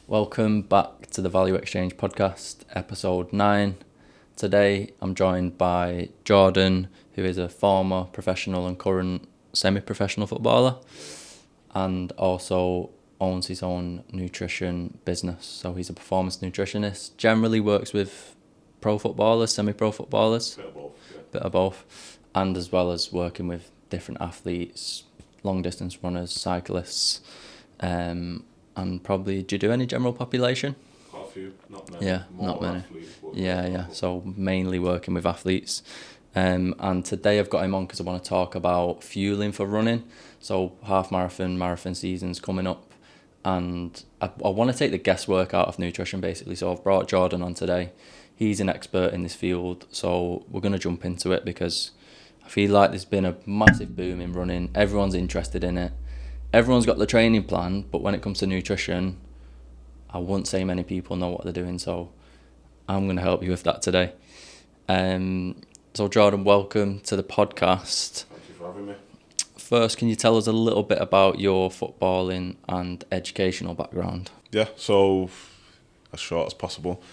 Welcome back to the Value Exchange podcast, episode 9. Today I'm joined by Jordan, who is a former professional and current semi-professional footballer, and also owns his own nutrition business. So he's a performance nutritionist, generally works with pro footballers, semi-pro footballers, bit of both, and as well as working with different athletes, long distance runners, cyclists, and probably, do you do any general population? Quite a few, not many. Yeah, More not many. athletes, but Yeah. So mainly working with athletes. And today I've got him on because I want to talk about fueling for running. So half marathon season's coming up. And I want to take the guesswork out of nutrition, basically. So I've brought Jordan on today. He's an expert in this field. So we're going to jump into it because I feel like there's been a massive boom in running. Everyone's interested in it. Everyone's got the training plan, but when it comes to nutrition, I wouldn't say many people know what they're doing, so I'm going to help you with that today. So Jordan, welcome to the podcast. thank you for having me. First, can you tell us a little bit about your footballing and educational background? Yeah, so as short as possible.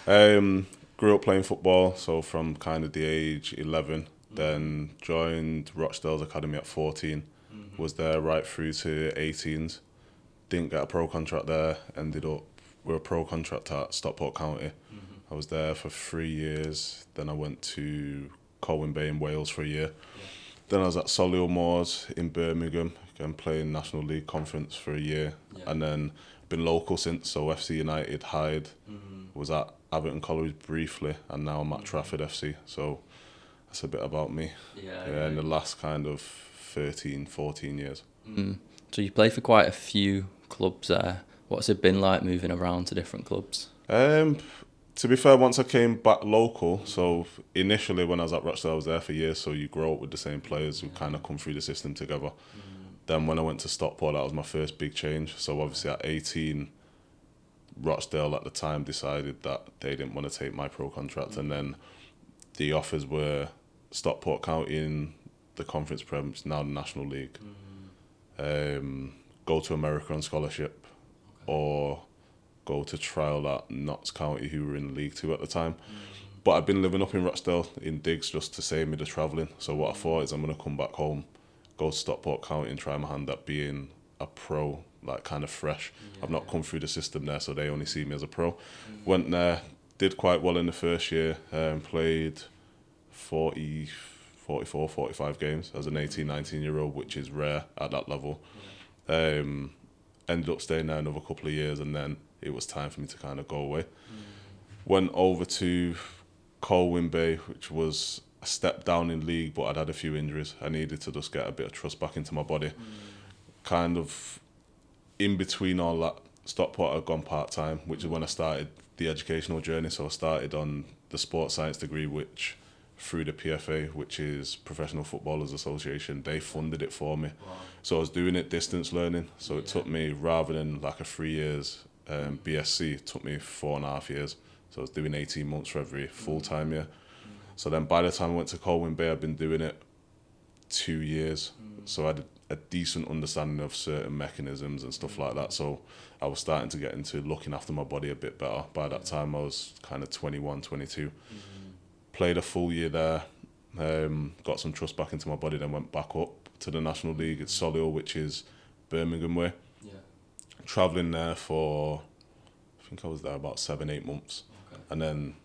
Grew up playing football, so from kind of the age 11, then joined Rochdale's Academy at 14, was there right through to 18s. Didn't get a pro contract there, ended up with a pro contract at Stockport County. I was there for 3 years, then I went to Colwyn Bay in Wales for a year. Then I was at Solihull Moors in Birmingham, again playing National League Conference for a year. And then been local since, so FC United, Hyde, was at Everton College briefly, and now I'm at Trafford FC. So that's a bit about me. In the last kind of 13, 14 years. So you play for quite a few clubs there. What's it been like moving around to different clubs? To be fair, once I came back local, so initially when I was at Rochdale, I was there for years, so you grow up with the same players who kind of come through the system together. Then when I went to Stockport, that was my first big change. So obviously at 18, Rochdale at the time decided that they didn't want to take my pro contract, and then the offers were Stockport County in the Conference Prem, it's now the National League. Go to America on scholarship, or go to trial at Notts County, who were in League Two at the time. But I've been living up in Rochdale in digs just to save me the travelling. So what I thought is I'm going to come back home, go to Stockport County and try my hand at being a pro, like kind of fresh. I've not come through the system there, so they only see me as a pro. Went there, did quite well in the first year, played 44, 45 games as an 18, 19-year-old, which is rare at that level. Ended up staying there another couple of years, and then it was time for me to kind of go away. Went over to Colwyn Bay, which was a step down in league, but I'd had a few injuries. I needed to just get a bit of trust back into my body. Kind of in between all that, Stockport had gone part-time, which is when I started the educational journey. So I started on the sports science degree, which through the PFA, which is Professional Footballers Association, they funded it for me. Wow. So I was doing it distance learning. So it took me, rather than like a 3 years BSc, it took me 4.5 years. So I was doing 18 months for every full-time year. So then by the time I went to Colwyn Bay, I'd been doing it 2 years. So I had a decent understanding of certain mechanisms and stuff like that. So I was starting to get into looking after my body a bit better. By that time, I was kind of 21, 22. Played a full year there, got some trust back into my body, then went back up to the National League at Solihull, which is Birmingham way. Travelling there for, I think I was there about 7-8 months. And then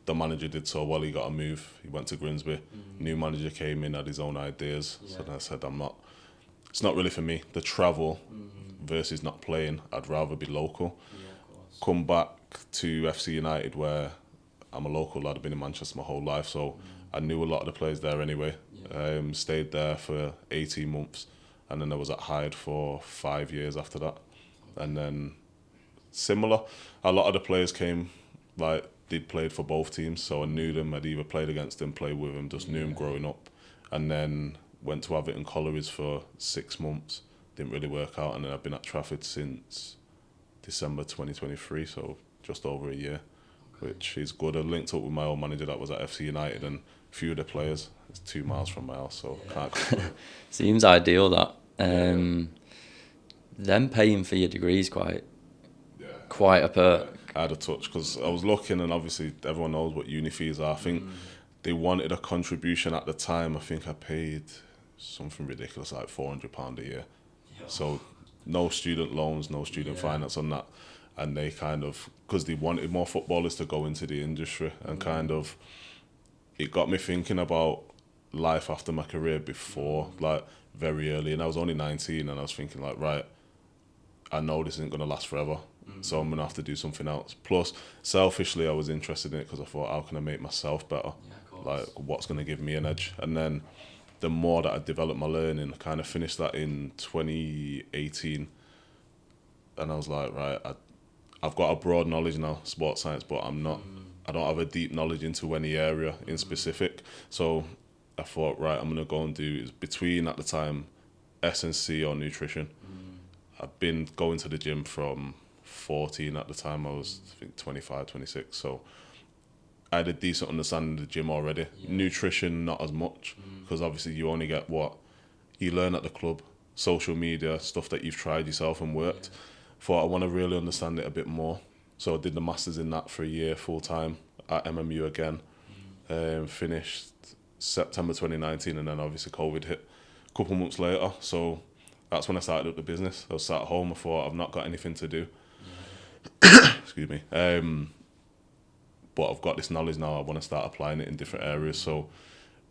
the manager did so well, he got a move. He went to Grimsby. New manager came in, had his own ideas. So then I said, it's not really for me. The travel versus not playing, I'd rather be local. Come back to FC United, where I'm a local lad. I've been in Manchester my whole life, so I knew a lot of the players there anyway. Stayed there for 18 months, and then I was at Hyde for 5 years after that. And then similar, a lot of the players came, like, they'd played for both teams, so I knew them. I'd either played against them, played with them, just knew them growing up. And then went to Everton College for 6 months. Didn't really work out, and then I've been at Trafford since December 2023, so just over a year. Which is good. I linked up with my old manager that was at FC United, and a few of the players. It's 2 miles from my house, so can't go. Seems ideal that. Them paying for your degree is quite quite a perk. I had a touch because I was looking, and obviously everyone knows what uni fees are. I think they wanted a contribution at the time. I think I paid something ridiculous, like £400 a year. So no student loans, no student finance on that. And they kind of, because they wanted more footballers to go into the industry, and kind of, it got me thinking about life after my career before, like very early. And I was only 19, and I was thinking like, right, I know this isn't going to last forever. So I'm going to have to do something else. Plus, selfishly, I was interested in it because I thought, how can I make myself better? Like, what's going to give me an edge? And then the more that I developed my learning, I kind of finished that in 2018. And I was like, right, I've got a broad knowledge now, sports science, but I don't have a deep knowledge into any area in specific. So I thought, right, I'm going to go and do, is between at the time, S&C or nutrition. I've been going to the gym from 14 at the time. I was, I think, 25, 26. So I had a decent understanding of the gym already. Nutrition, not as much, because obviously you only get what you learn at the club, social media, stuff that you've tried yourself and worked. Thought I want to really understand it a bit more. So I did the masters in that for a year full time at MMU again. Finished September 2019, and then obviously COVID hit a couple months later. So that's when I started up the business. I was sat at home. I thought, I've not got anything to do. Excuse me. But I've got this knowledge now. I want to start applying it in different areas. So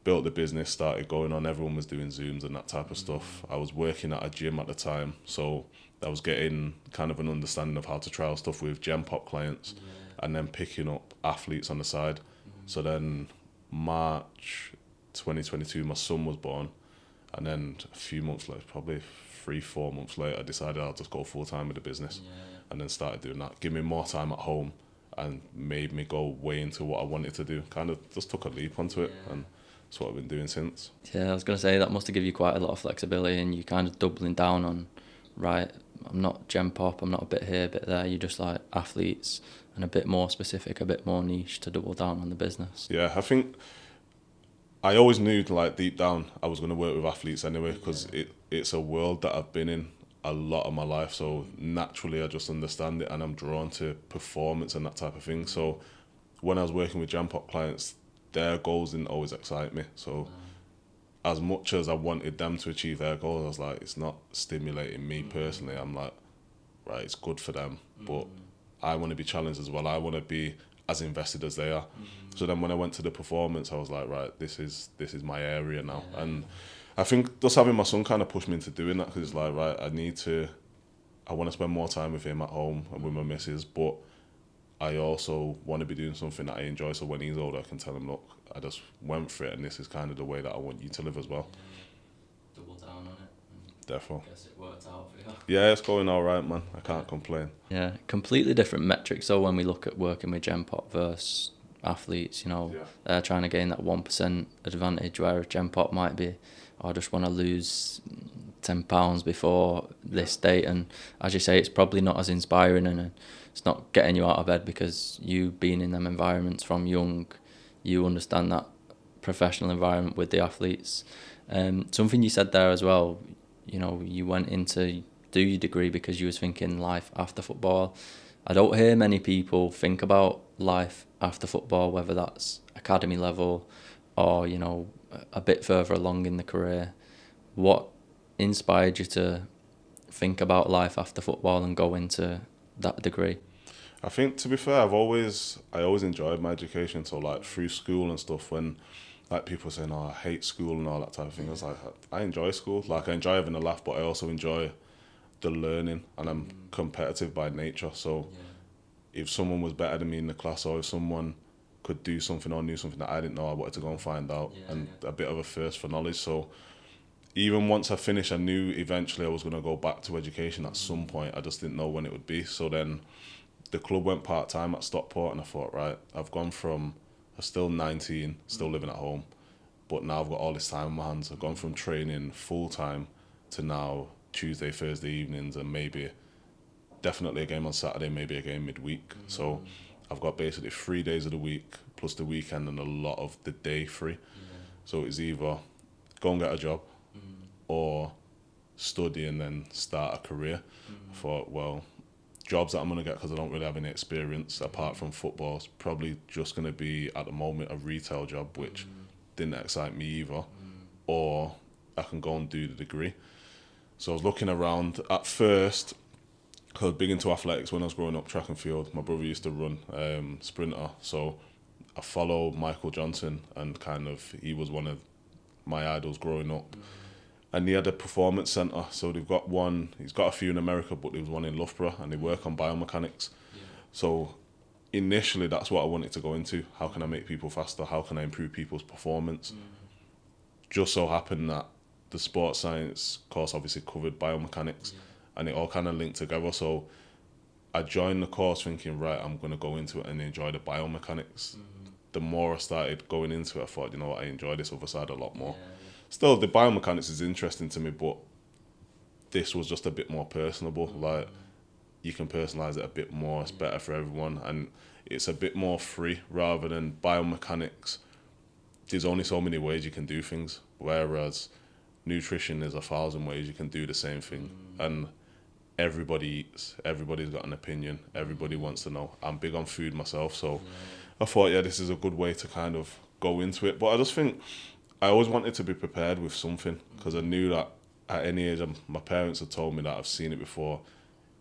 built the business, started going on. Everyone was doing Zooms and that type of stuff. I was working at a gym at the time, so I was getting kind of an understanding of how to trial stuff with Gen Pop clients, and then picking up athletes on the side. So then March 2022, my son was born, and then a few months later, probably 3-4 months later, I decided I'll just go full time with the business, and then started doing that. Give me more time at home, and made me go way into what I wanted to do. Kind of just took a leap onto it, and that's what I've been doing since. Yeah, I was going to say that must have given you quite a lot of flexibility, and you kind of doubling down on, right, I'm not Gen Pop, I'm not a bit here, a bit there. You're just like athletes, and a bit more specific, a bit more niche to double down on the business. Yeah, I think I always knew, like, deep down, I was going to work with athletes anyway, because it's a world that I've been in a lot of my life. So naturally, I just understand it, and I'm drawn to performance and that type of thing. So when I was working with Gen Pop clients, their goals didn't always excite me. So as much as I wanted them to achieve their goals, I was like, it's not stimulating me personally. I'm like, right, it's good for them, but I want to be challenged as well. I want to be as invested as they are. So then when I went to the performance, I was like, right, this is my area now. And I think just having my son kind of pushed me into doing that, because it's like, right, I want to spend more time with him at home and with my missus, but I also want to be doing something that I enjoy, so when he's older I can tell him, look, I just went for it, and this is kind of the way that I want you to live as well. Double down on it. Definitely. I guess it worked out for you. Yeah, it's going all right, man. I can't complain. Yeah, completely different metrics. So when we look at working with Gen Pop versus athletes, they're trying to gain that 1% advantage, whereas Gen Pop might be, I just want to lose £10 before this date. And as you say, it's probably not as inspiring, and it's not getting you out of bed, because you being in them environments from young, you understand that professional environment with the athletes. Something you said there as well, you went into do your degree because you was thinking life after football. I don't hear many people think about life after football, whether that's academy level or, a bit further along in the career. What inspired you to think about life after football and go into that degree? I think, to be fair, I always enjoyed my education. So like through school and stuff, when like people saying, "Oh, I hate school" and all that type of thing, I was like, I enjoy school. Like I enjoy having a laugh, but I also enjoy the learning, and I'm competitive by nature. So if someone was better than me in the class, or if someone could do something or knew something that I didn't know, I wanted to go and find out, and a bit of a thirst for knowledge. So even once I finished, I knew eventually I was going to go back to education at some point. I just didn't know when it would be. So then the club went part-time at Stockport, and I thought, right, I've gone from, I'm still 19, still living at home, but now I've got all this time on my hands. I've gone from training full-time to now Tuesday, Thursday evenings, and maybe definitely a game on Saturday, maybe a game midweek. So I've got basically 3 days of the week plus the weekend and a lot of the day free. So it's either go and get a job or study and then start a career. I thought, well, jobs that I'm going to get, because I don't really have any experience apart from football, is probably just going to be at the moment a retail job, which didn't excite me either, or I can go and do the degree. So I was looking around. At first, I was big into athletics when I was growing up, track and field. My brother used to run sprinter, so I followed Michael Johnson, and kind of he was one of my idols growing up. And he had a performance centre, so they've got one, he's got a few in America, but there was one in Loughborough, and they work on biomechanics. So initially that's what I wanted to go into. How can I make people faster? How can I improve people's performance? Just so happened that the sports science course obviously covered biomechanics, and it all kind of linked together. So I joined the course thinking, right, I'm going to go into it and enjoy the biomechanics. The more I started going into it, I thought, you know what, I enjoy this other side a lot more. Still, the biomechanics is interesting to me, but this was just a bit more personable. Like, you can personalise it a bit more. It's better for everyone, and it's a bit more free rather than biomechanics. There's only so many ways you can do things, whereas nutrition, there's 1,000 ways you can do the same thing. And everybody eats. Everybody's got an opinion. Everybody wants to know. I'm big on food myself, so I thought, this is a good way to kind of go into it. But I just think I always wanted to be prepared with something, because I knew that at any age, my parents had told me that, I've seen it before,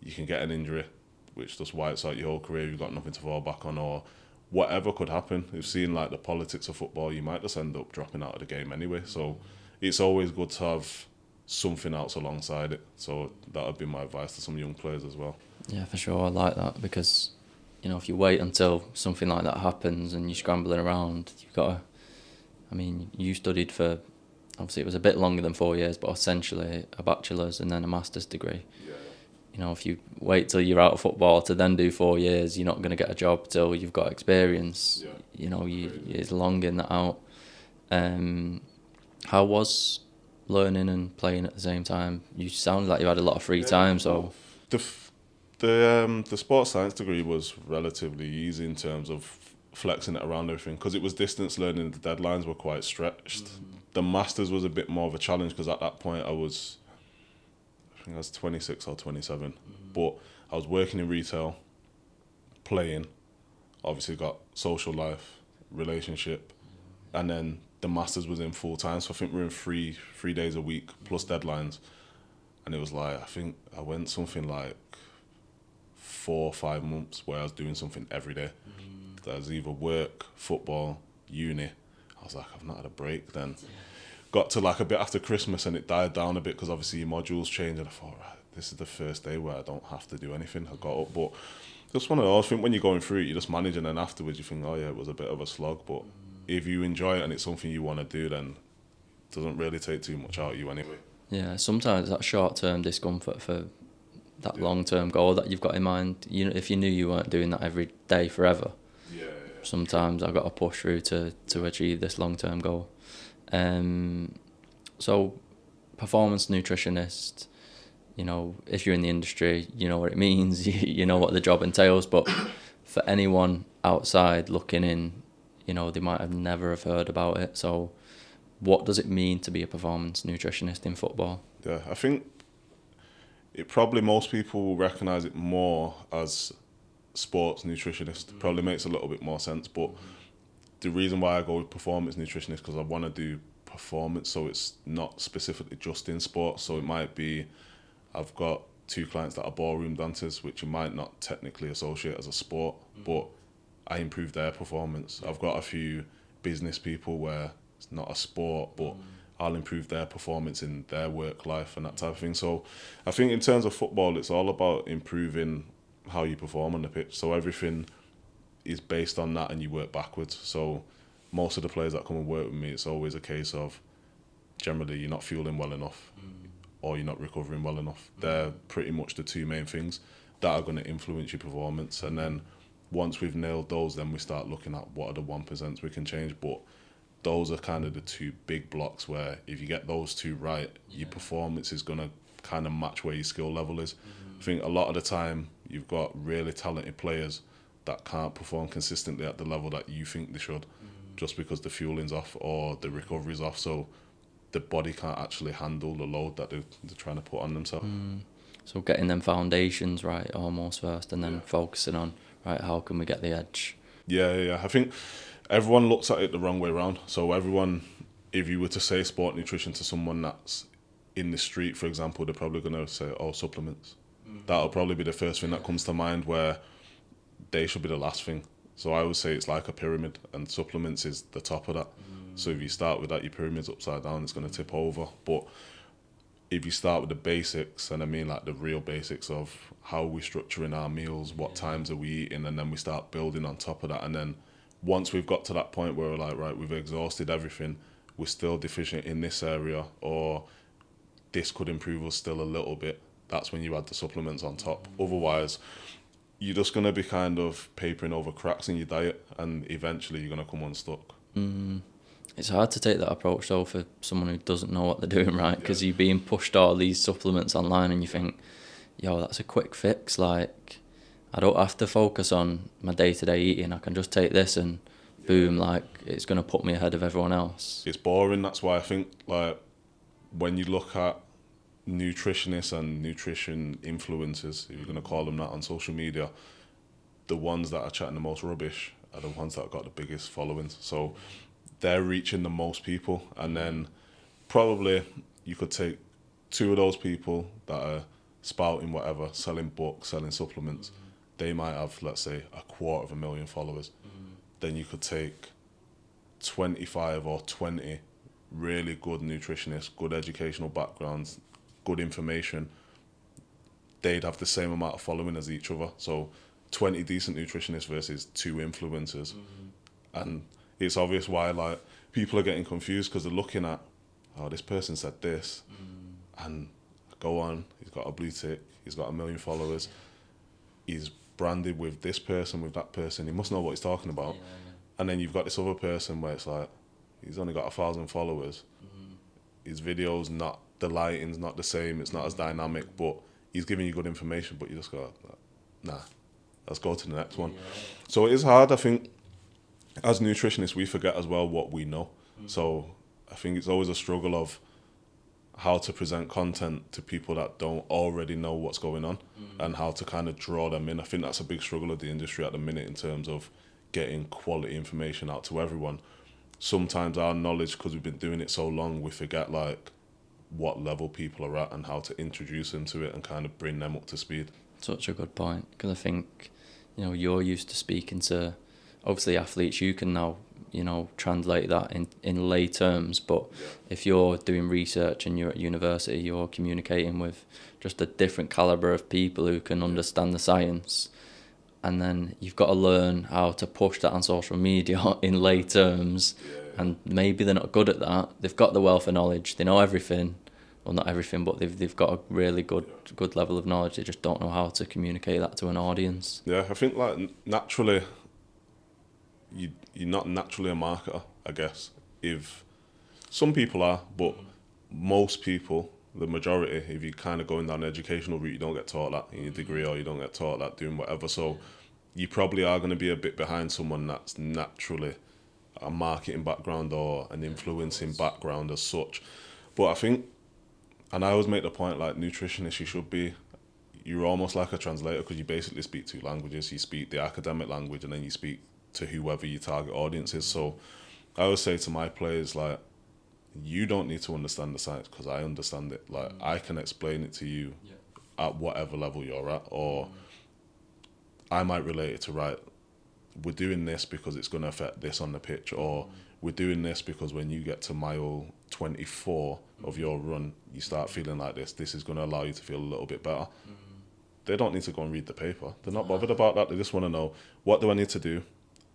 you can get an injury which just wipes out your whole career. You've got nothing to fall back on, or whatever could happen. We've seen like the politics of football, you might just end up dropping out of the game anyway. So it's always good to have something else alongside it. So that would be my advice to some young players as well. Yeah, for sure. I like that, because, you know, if you wait until something like that happens and you're scrambling around, you've got to, I mean, you studied for, obviously it was a bit longer than 4 years, but essentially a bachelor's and then a master's degree. You know, if you wait till you're out of football to then do 4 years, you're not going to get a job till you've got experience. You know, it's longing that out. How was learning and playing at the same time? You sounded like you had a lot of free time, so... The sports science degree was relatively easy in terms of flexing it around everything, because it was distance learning. The deadlines were quite stretched. The masters was a bit more of a challenge, because at that point I think I was 26 or 27, but I was working in retail, playing, obviously got social life, relationship, and then the masters was in full time. So I think we were in three days a week plus deadlines, and it was like, I think I went something like 4 or 5 months where I was doing something every day. That was either work, football, uni. I was like, I've not had a break then. Got to like a bit after Christmas and it died down a bit, because obviously your modules changed, and I thought, right, this is the first day where I don't have to do anything. I got up, but just one of those, I think when you're going through it, you just manage, and then afterwards you think, oh yeah, it was a bit of a slog, but if you enjoy it and it's something you want to do, then it doesn't really take too much out of you anyway. Yeah, sometimes that short-term discomfort for that long-term goal that you've got in mind, you know, if you knew you weren't doing that every day forever, sometimes I've got to push through to achieve this long-term goal. So performance nutritionist, you know, if you're in the industry, you know what it means, you know what the job entails, but for anyone outside looking in, you know, they might have never have heard about it. So what does it mean to be a performance nutritionist in football? Yeah, I think it probably, most people will recognise it more as sports nutritionist. Probably makes a little bit more sense, but the reason why I go with performance nutritionist is because I want to do performance, so it's not specifically just in sports. So it might be, I've got 2 clients that are ballroom dancers, which you might not technically associate as a sport, but I improve their performance. I've got a few business people where it's not a sport, but I'll improve their performance in their work life and that type of thing. So I think in terms of football, it's all about improving how you perform on the pitch. So everything is based on that, and you work backwards. So most of the players that come and work with me, it's always a case of, generally, you're not fueling well enough, or you're not recovering well enough. They're pretty much the 2 main things that are going to influence your performance. And then once we've nailed those, then we start looking at what are the 1% we can change. But those are kind of the 2 big blocks where if you get those 2 right, your performance is going to kind of match where your skill level is. I think a lot of the time you've got really talented players that can't perform consistently at the level that you think they should, just because the fueling's off or the recovery's off. So the body can't actually handle the load that they're trying to put on themselves. So getting them foundations right almost first, and then focusing on, right, how can we get the edge? Yeah. I think everyone looks at it the wrong way around. So everyone, if you were to say sport nutrition to someone that's in the street, for example, they're probably going to say, oh, supplements. That'll probably be the first thing that comes to mind, where they should be the last thing. So I would say it's like a pyramid, and supplements is the top of that. So if you start with that, your pyramid's upside down, it's going to tip over. But if you start with the basics, and I mean like the real basics of how we're structuring our meals, what times are we eating, and then we start building on top of that. And then once we've got to that point where we're like, right, we've exhausted everything, we're still deficient in this area, or this could improve us still a little bit, that's when you add the supplements on top. Otherwise, you're just going to be kind of papering over cracks in your diet, and eventually you're going to come unstuck. It's hard to take that approach though for someone who doesn't know what they're doing, right? Because you're being pushed all these supplements online, and you think, yo, that's a quick fix. Like, I don't have to focus on my day-to-day eating. I can just take this and boom, like, it's going to put me ahead of everyone else. It's boring. That's why I think, like, when you look at nutritionists and nutrition influencers, if you're going to call them that, on social media, the ones that are chatting the most rubbish are the ones that have got the biggest followings. So they're reaching the most people, and then probably you could take two of those people that are spouting whatever, selling books, selling supplements. They might have, let's say, 250,000 followers. Then you could take 25 or 20 really good nutritionists, good educational backgrounds, good information. They'd have the same amount of following as each other. So 20 decent nutritionists versus 2 influencers. And it's obvious why, like, people are getting confused, because they're looking at, oh, this person said this, and go on, he's got a blue tick, he's got 1 million followers, he's branded with this person, with that person, he must know what he's talking about. And then you've got this other person where it's like, he's only got 1,000 followers, his videos, not, the lighting's not the same, it's not as dynamic, but he's giving you good information, but you just go, nah, let's go to the next one. So it is hard. I think as nutritionists, we forget as well what we know. So I think it's always a struggle of how to present content to people that don't already know what's going on, and how to kind of draw them in. I think that's a big struggle of the industry at the minute, in terms of getting quality information out to everyone. Sometimes our knowledge, because we've been doing it so long, we forget like what level people are at and how to introduce them to it and kind of bring them up to speed. Such a good point, because I think, you know, you're used to speaking to, obviously, athletes. You can now, you know, translate that in lay terms, but if you're doing research and you're at university, you're communicating with just a different calibre of people who can understand the science, and then you've got to learn how to push that on social media in lay terms, and maybe they're not good at that. They've got the wealth of knowledge, they know everything, well, not everything, but they've got a really good level of knowledge. They just don't know how to communicate that to an audience. Yeah, I think like naturally, you're not naturally a marketer, I guess. If some people are, but most people, the majority, if you're kind of going down the educational route, you don't get taught that in your degree, or you don't get taught that doing whatever. So you probably are going to be a bit behind someone that's naturally a marketing background or an influencing background as such. But I think, and I always make the point, like, nutritionists, you're almost like a translator, because you basically speak 2 languages. You speak the academic language, and then you speak to whoever your target audience is. So I always say to my players, like, you don't need to understand the science, because I understand it. Like, I can explain it to you at whatever level you're at, or I might relate it to, right, we're doing this because it's going to affect this on the pitch, or we're doing this because when you get to mile 24 of your run, you start feeling like this is going to allow you to feel a little bit better. They don't need to go and read the paper. They're not bothered about that. They just want to know, what do I need to do?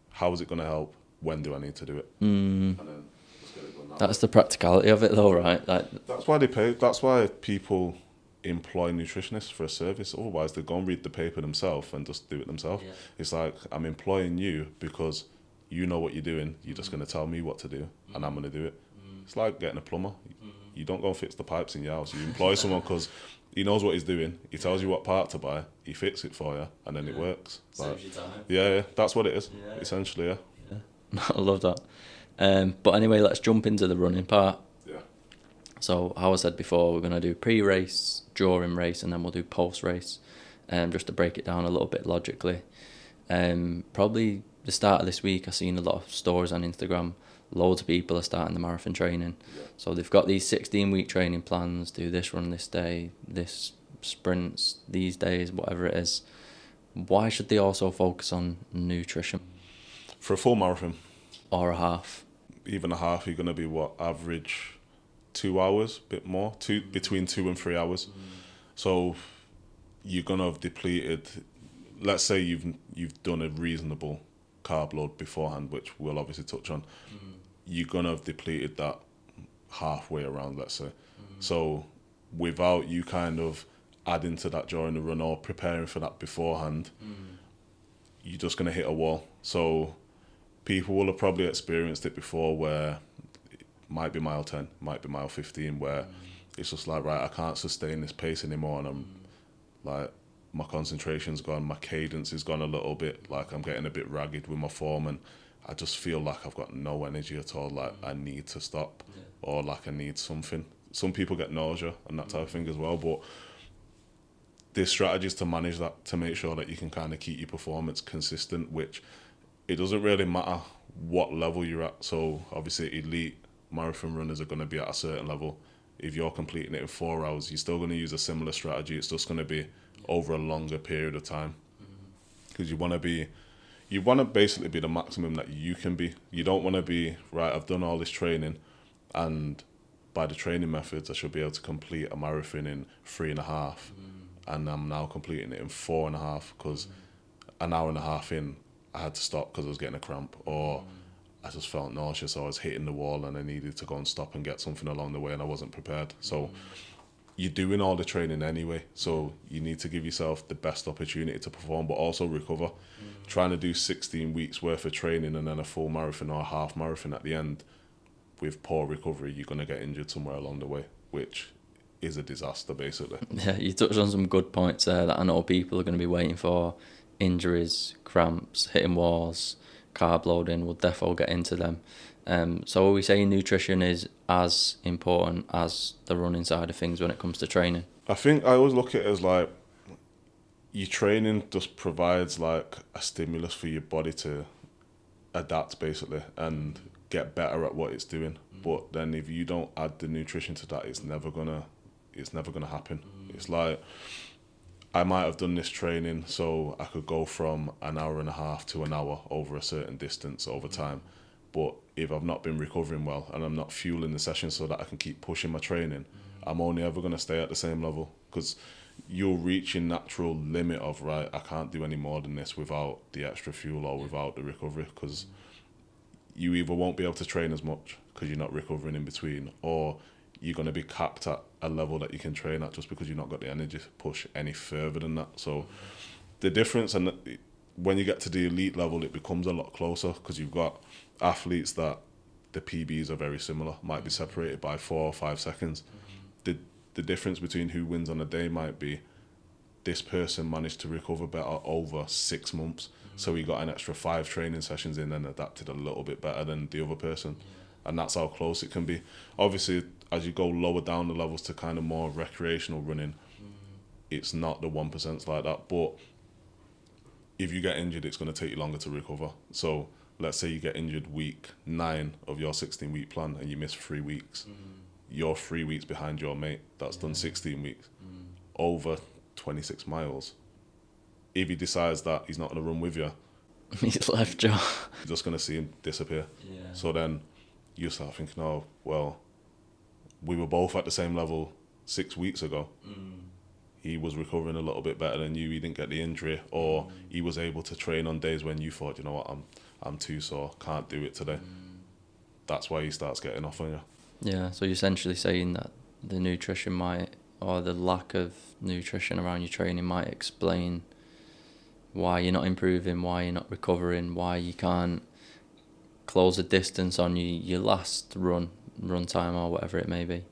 How is it going to help? When do I need to do it? And then just get it done That's the practicality of it, though, right? Like, that's why they pay. That's why people employ nutritionists for a service. Otherwise, they go and read the paper themselves and just do it themselves. It's like, I'm employing you because you know what you're doing. You're just going to tell me what to do, and I'm going to do it. It's like getting a plumber. You don't go and fix the pipes in your house. You employ someone because he knows what he's doing. He tells you what part to buy. He fixes it for you, and then it works. Saves your time. Yeah, that's what it is. Essentially, I love that. But anyway, let's jump into the running part. So how I said before, we're going to do pre-race, during race, and then we'll do post-race, just to break it down a little bit logically. Probably the start of this week, I've seen a lot of stories on Instagram. Loads of people are starting the marathon training. Yeah. So they've got these 16-week training plans, do this run this day, this sprints these days, whatever it is. Why should they also focus on nutrition? For a full marathon, Or a half? even a half, you're going to be average 2 hours, bit more, between 2 and 3 hours. So you're going to have depleted. Let's say you've done a reasonable carb load beforehand, which we'll obviously touch on. You're going to have depleted that halfway around, let's say. So without you kind of adding to that during the run or preparing for that beforehand, you're just going to hit a wall. So people will have probably experienced it before, where it might be mile 10, might be mile 15, where it's just like, right, I can't sustain this pace anymore, and I'm like, my concentration's gone, my cadence is gone a little bit, like I'm getting a bit ragged with my form, and I just feel like I've got no energy at all, like I need to stop, or like I need something. Some people get nausea and that type of thing as well, but there's strategies to manage that, to make sure that you can kind of keep your performance consistent, which it doesn't really matter what level you're at. So obviously elite marathon runners are going to be at a certain level. If you're completing it in 4 hours, you're still going to use a similar strategy. It's just going to be over a longer period of time, because you want to basically be the maximum that you can be. You don't want to be, right, I've done all this training, and by the training methods I should be able to complete a marathon in 3.5, and I'm now completing it in 4.5 because an hour and a half in I had to stop because I was getting a cramp, or I just felt nauseous, or I was hitting the wall and I needed to go and stop and get something along the way and I wasn't prepared. So you're doing all the training anyway, so you need to give yourself the best opportunity to perform but also recover. Trying to do 16 weeks worth of training and then a full marathon or a half marathon at the end with poor recovery, you're going to get injured somewhere along the way, which is a disaster basically. Yeah, you touched on some good points there that I know people are going to be waiting for. Injuries, cramps, hitting walls, carb loading, we'll definitely get into them. So are we saying nutrition is as important as the running side of things when it comes to training? I think I always look at it as like, your training just provides like a stimulus for your body to adapt basically and get better at what it's doing. But then if you don't add the nutrition to that, it's never gonna happen. It's like, I might have done this training so I could go from an hour and a half to an hour over a certain distance over time. But if I've not been recovering well and I'm not fueling the session so that I can keep pushing my training, I'm only ever going to stay at the same level, because you'll reach your natural limit of, right, I can't do any more than this without the extra fuel or without the recovery, because you either won't be able to train as much because you're not recovering in between, or you're going to be capped at a level that you can train at just because you've not got the energy to push any further than that. So the difference, and when you get to the elite level, it becomes a lot closer, because you've got athletes that the PBs are very similar, might be separated by 4 or 5 seconds. The difference between who wins on a day might be this person managed to recover better over 6 months, so he got an extra 5 training sessions in and adapted a little bit better than the other person. And that's how close it can be. Obviously, as you go lower down the levels to kind of more recreational running, it's not the 1% like that. But if you get injured, it's going to take you longer to recover. So let's say you get injured week 9 of your 16-week plan and you miss 3 weeks. You're 3 weeks behind your mate that's done 16 weeks over 26 miles. If he decides that he's not going to run with you, He's left, Joe. you're just going to see him disappear. Yeah. So then you start thinking, oh, well, we were both at the same level 6 weeks ago. He was recovering a little bit better than you. He didn't get the injury, or he was able to train on days when you thought, you know what, I'm too sore, can't do it today. That's why he starts getting off on you. Yeah, so you're essentially saying that the nutrition might, or the lack of nutrition around your training might explain why you're not improving, why you're not recovering, why you can't close the distance on your last run time or whatever it may be.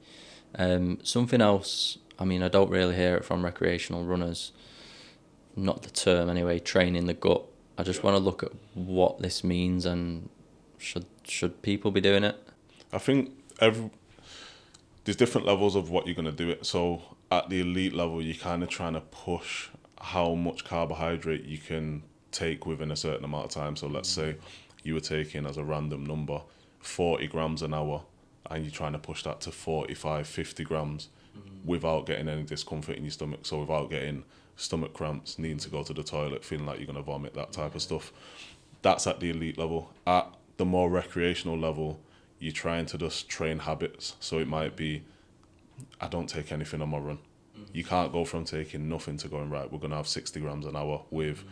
Something else, I mean, I don't really hear it from recreational runners, not the term anyway, training the gut. I just want to look at what this means, and should people be doing it? I think there's different levels of what you're going to do it. So at the elite level, you're kind of trying to push how much carbohydrate you can take within a certain amount of time. So let's say you were taking, as a random number, 40 grams an hour, and you're trying to push that to 45, 50 grams without getting any discomfort in your stomach. So without getting stomach cramps, needing to go to the toilet, feeling like you're going to vomit, that type of stuff. That's at the elite level. At the more recreational level, you're trying to just train habits. So it might be, I don't take anything on my run. You can't go from taking nothing to going, right, we're going to have 60 grams an hour with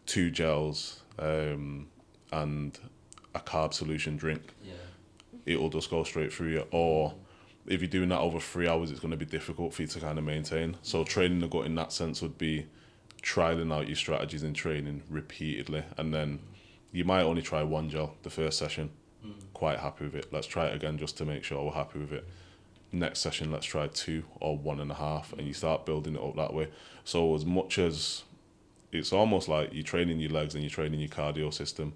2 gels and a carb solution drink. Yeah. It'll just go straight through you. Or if you're doing that over 3 hours, it's going to be difficult for you to kind of maintain. So training the gut in that sense would be trialing out your strategies in training repeatedly. And then you might only try 1 gel the first session. Quite happy with it. Let's try it again just to make sure we're happy with it. Next session, let's try 2 or 1.5, and you start building it up that way. So as much as it's almost like you're training your legs and you're training your cardio system,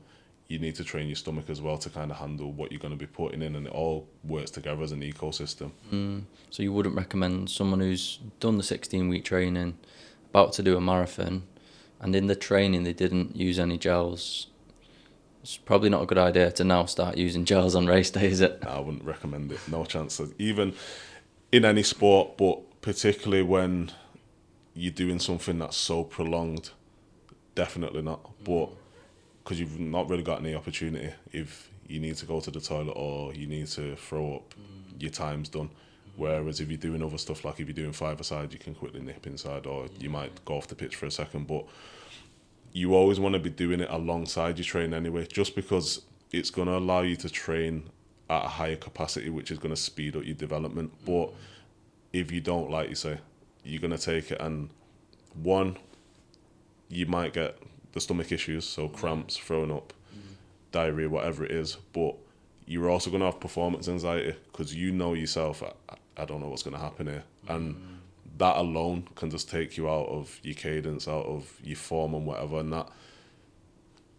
you need to train your stomach as well to kind of handle what you're going to be putting in, and it all works together as an ecosystem. So you wouldn't recommend someone who's done the 16-week training, about to do a marathon, and in the training they didn't use any gels. It's probably not a good idea to now start using gels on race day, is it? I wouldn't recommend it. No chance. Even in any sport, but particularly when you're doing something that's so prolonged, definitely not. But because you've not really got any opportunity, if you need to go to the toilet or you need to throw up, your time's done. Whereas if you're doing other stuff, like if you're doing 5-a-side, you can quickly nip inside, or you might go off the pitch for a second. But you always want to be doing it alongside your training anyway, just because it's going to allow you to train at a higher capacity, which is going to speed up your development. But if you don't, like you say, you're going to take it, and one, you might get the stomach issues, so cramps, throwing up, diarrhea, whatever it is. But you're also going to have performance anxiety because you know yourself, I don't know what's going to happen here. And that alone can just take you out of your cadence, out of your form and whatever. And that,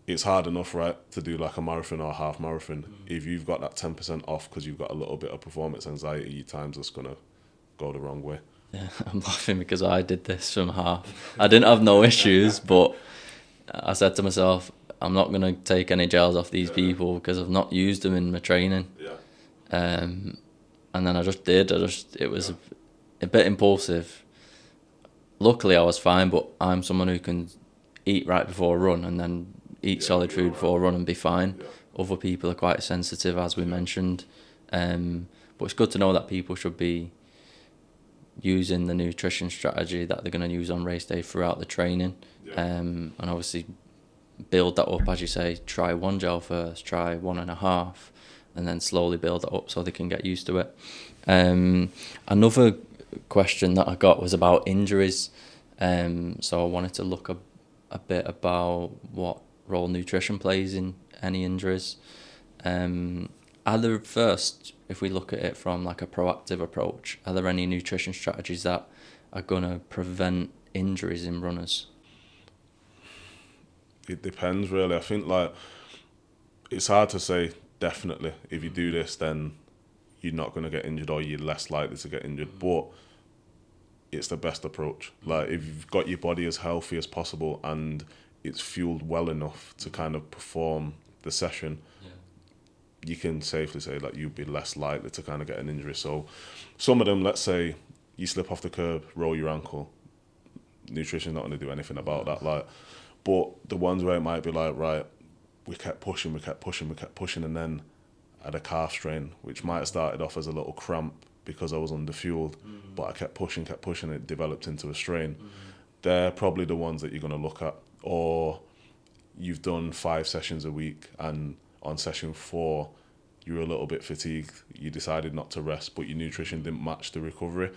it's hard enough, right, to do like a marathon or a half marathon. If you've got that 10% off because you've got a little bit of performance anxiety, your time's just going to go the wrong way. Yeah, I'm laughing because I did this from half. I didn't have no issues, but I said to myself, I'm not going to take any gels off these people because I've not used them in my training. Yeah. And then I just did. It was a bit impulsive. Luckily, I was fine, but I'm someone who can eat right before a run and then eat solid food before a run and be fine. Other people are quite sensitive, as we mentioned. But it's good to know that people should be using the nutrition strategy that they're going to use on race day throughout the training. And obviously build that up, as you say, try 1 gel first, try 1.5, and then slowly build it up so they can get used to it. Another question that I got was about injuries. So I wanted to look a bit about what role nutrition plays in any injuries. Are there, first, if we look at it from like a proactive approach, are there any nutrition strategies that are going to prevent injuries in runners? It depends, really. I think like it's hard to say definitely if you do this then you're not going to get injured or you're less likely to get injured, but it's the best approach. Like if you've got your body as healthy as possible and it's fueled well enough to kind of perform the session, you can safely say that you'd be less likely to kind of get an injury. So some of them, let's say you slip off the curb, roll your ankle, nutrition's not going to do anything about that. Like, but the ones where it might be like, right, we kept pushing, and then I had a calf strain, which might have started off as a little cramp because I was underfueled, but I kept pushing, and it developed into a strain. They're probably the ones that you're going to look at. Or you've done 5 sessions a week, and on session 4, you were a little bit fatigued. You decided not to rest, but your nutrition didn't match the recovery.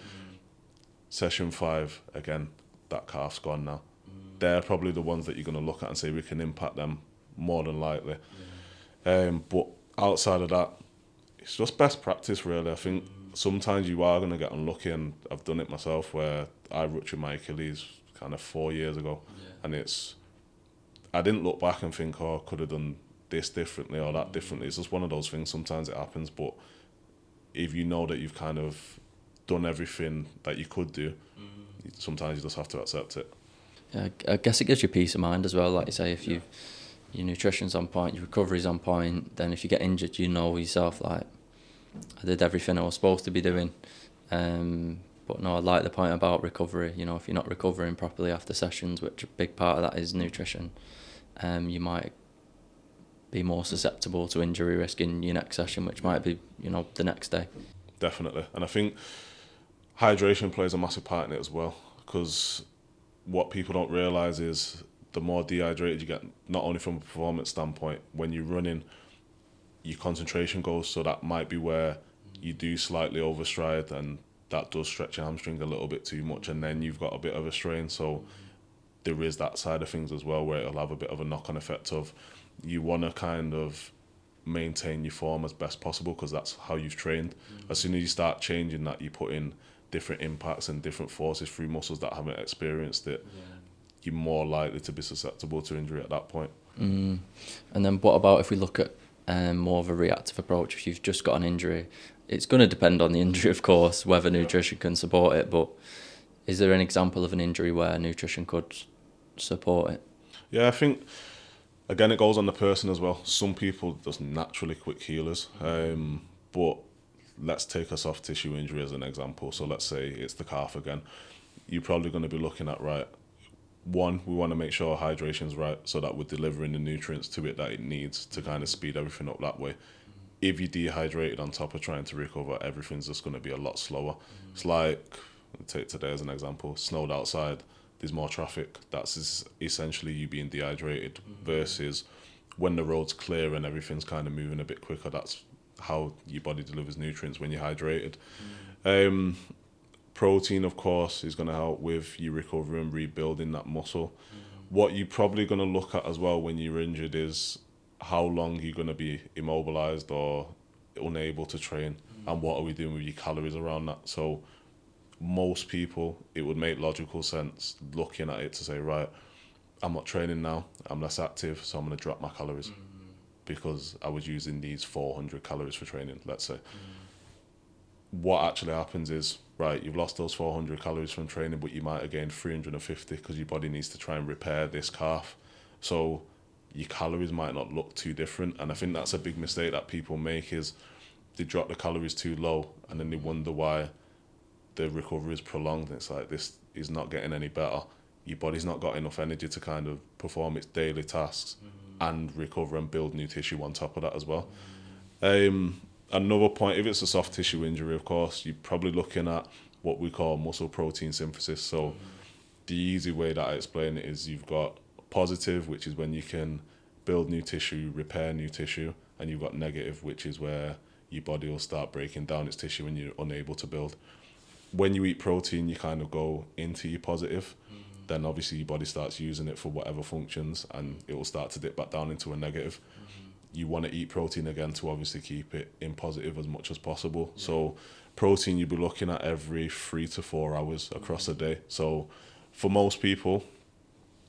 Session 5, again, that calf's gone now. They're probably the ones that you're going to look at and say we can impact them more than likely. But outside of that, it's just best practice, really. I think sometimes you are going to get unlucky, and I've done it myself where I ruptured my Achilles kind of 4 years ago, and I didn't look back and think, oh, I could have done this differently or that differently. It's just one of those things. Sometimes it happens, but if you know that you've kind of done everything that you could do, sometimes you just have to accept it. Yeah, I guess it gives you peace of mind as well. Like you say, if your nutrition's on point, your recovery's on point, then if you get injured, you know yourself, like, I did everything I was supposed to be doing. But no, I like the point about recovery. You know, if you're not recovering properly after sessions, which a big part of that is nutrition, you might be more susceptible to injury risk in your next session, which might be, the next day. Definitely. And I think hydration plays a massive part in it as well, because what people don't realise is the more dehydrated you get, not only from a performance standpoint, when you're running, your concentration goes, so that might be where you do slightly overstride, and that does stretch your hamstring a little bit too much, and then you've got a bit of a strain. So there is that side of things as well, where it'll have a bit of a knock-on effect of, you want to kind of maintain your form as best possible, because that's how you've trained. As soon as you start changing that, you put in different impacts and different forces through muscles that haven't experienced it, you're more likely to be susceptible to injury at that point. And then what about if we look at more of a reactive approach? If you've just got an injury, it's going to depend on the injury, of course, whether nutrition can support it, but is there an example of an injury where nutrition could support it? Yeah, I think, again, it goes on the person as well. Some people just naturally quick healers, but let's take a soft tissue injury as an example. So let's say it's the calf again. You're probably going to be looking at, right, one, we want to make sure hydration's right, so that we're delivering the nutrients to it that it needs to kind of speed everything up that way. If you're dehydrated on top of trying to recover, everything's just going to be a lot slower. It's like, take today as an example, snowed outside, there's more traffic. That's essentially you being dehydrated, versus when the road's clear and everything's kind of moving a bit quicker. That's how your body delivers nutrients when you're hydrated. Protein, of course, is going to help with your recovery and rebuilding that muscle. What you're probably going to look at as well when you're injured is how long you're going to be immobilized or unable to train, and what are we doing with your calories around that. So most people, it would make logical sense looking at it to say, right, I'm not training now, I'm less active, so I'm going to drop my calories, because I was using these 400 calories for training, let's say. What actually happens is, right, you've lost those 400 calories from training, but you might have gained 350 because your body needs to try and repair this calf. So your calories might not look too different. And I think that's a big mistake that people make, is they drop the calories too low and then they wonder why the recovery is prolonged. It's like, this is not getting any better. Your body's not got enough energy to kind of perform its daily tasks and recover and build new tissue on top of that as well. Another point, if it's a soft tissue injury, of course, you're probably looking at what we call muscle protein synthesis. So the easy way that I explain it is, you've got positive, which is when you can build new tissue, repair new tissue, and you've got negative, which is where your body will start breaking down its tissue and you're unable to build. When you eat protein, you kind of go into your positive. Then obviously your body starts using it for whatever functions, and it will start to dip back down into a negative. You want to eat protein again to obviously keep it in positive as much as possible. So protein, you'll be looking at every 3 to 4 hours across a day. So for most people,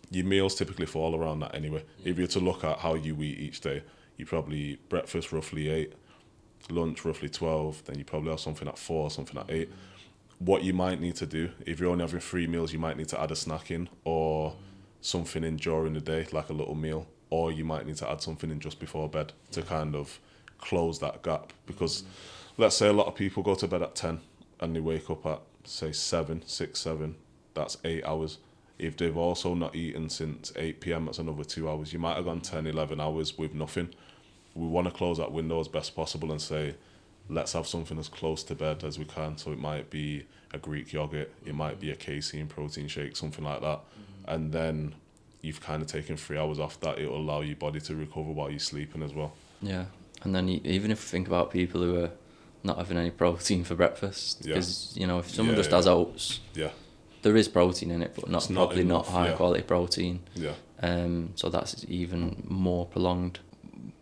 your meals typically fall around that anyway. If you're to look at how you eat each day, you probably eat breakfast roughly 8, lunch roughly 12, then you probably have something at 4, something at 8. What you might need to do, if you're only having 3 meals, you might need to add a snack in, or something in during the day, like a little meal, or you might need to add something in just before bed to kind of close that gap. Because let's say a lot of people go to bed at 10 and they wake up at, say, 6, 7, that's 8 hours. If they've also not eaten since 8 p.m, that's another 2 hours. You might have gone 10, 11 hours with nothing. We want to close that window as best possible and say, let's have something as close to bed as we can. So it might be a Greek yogurt, it might be a casein protein shake, something like that. And then you've kind of taken 3 hours off that. It'll allow your body to recover while you're sleeping as well. Yeah, and then even if we think about people who are not having any protein for breakfast, because if someone just has oats, there is protein in it, but not high quality protein. So that's even more prolonged.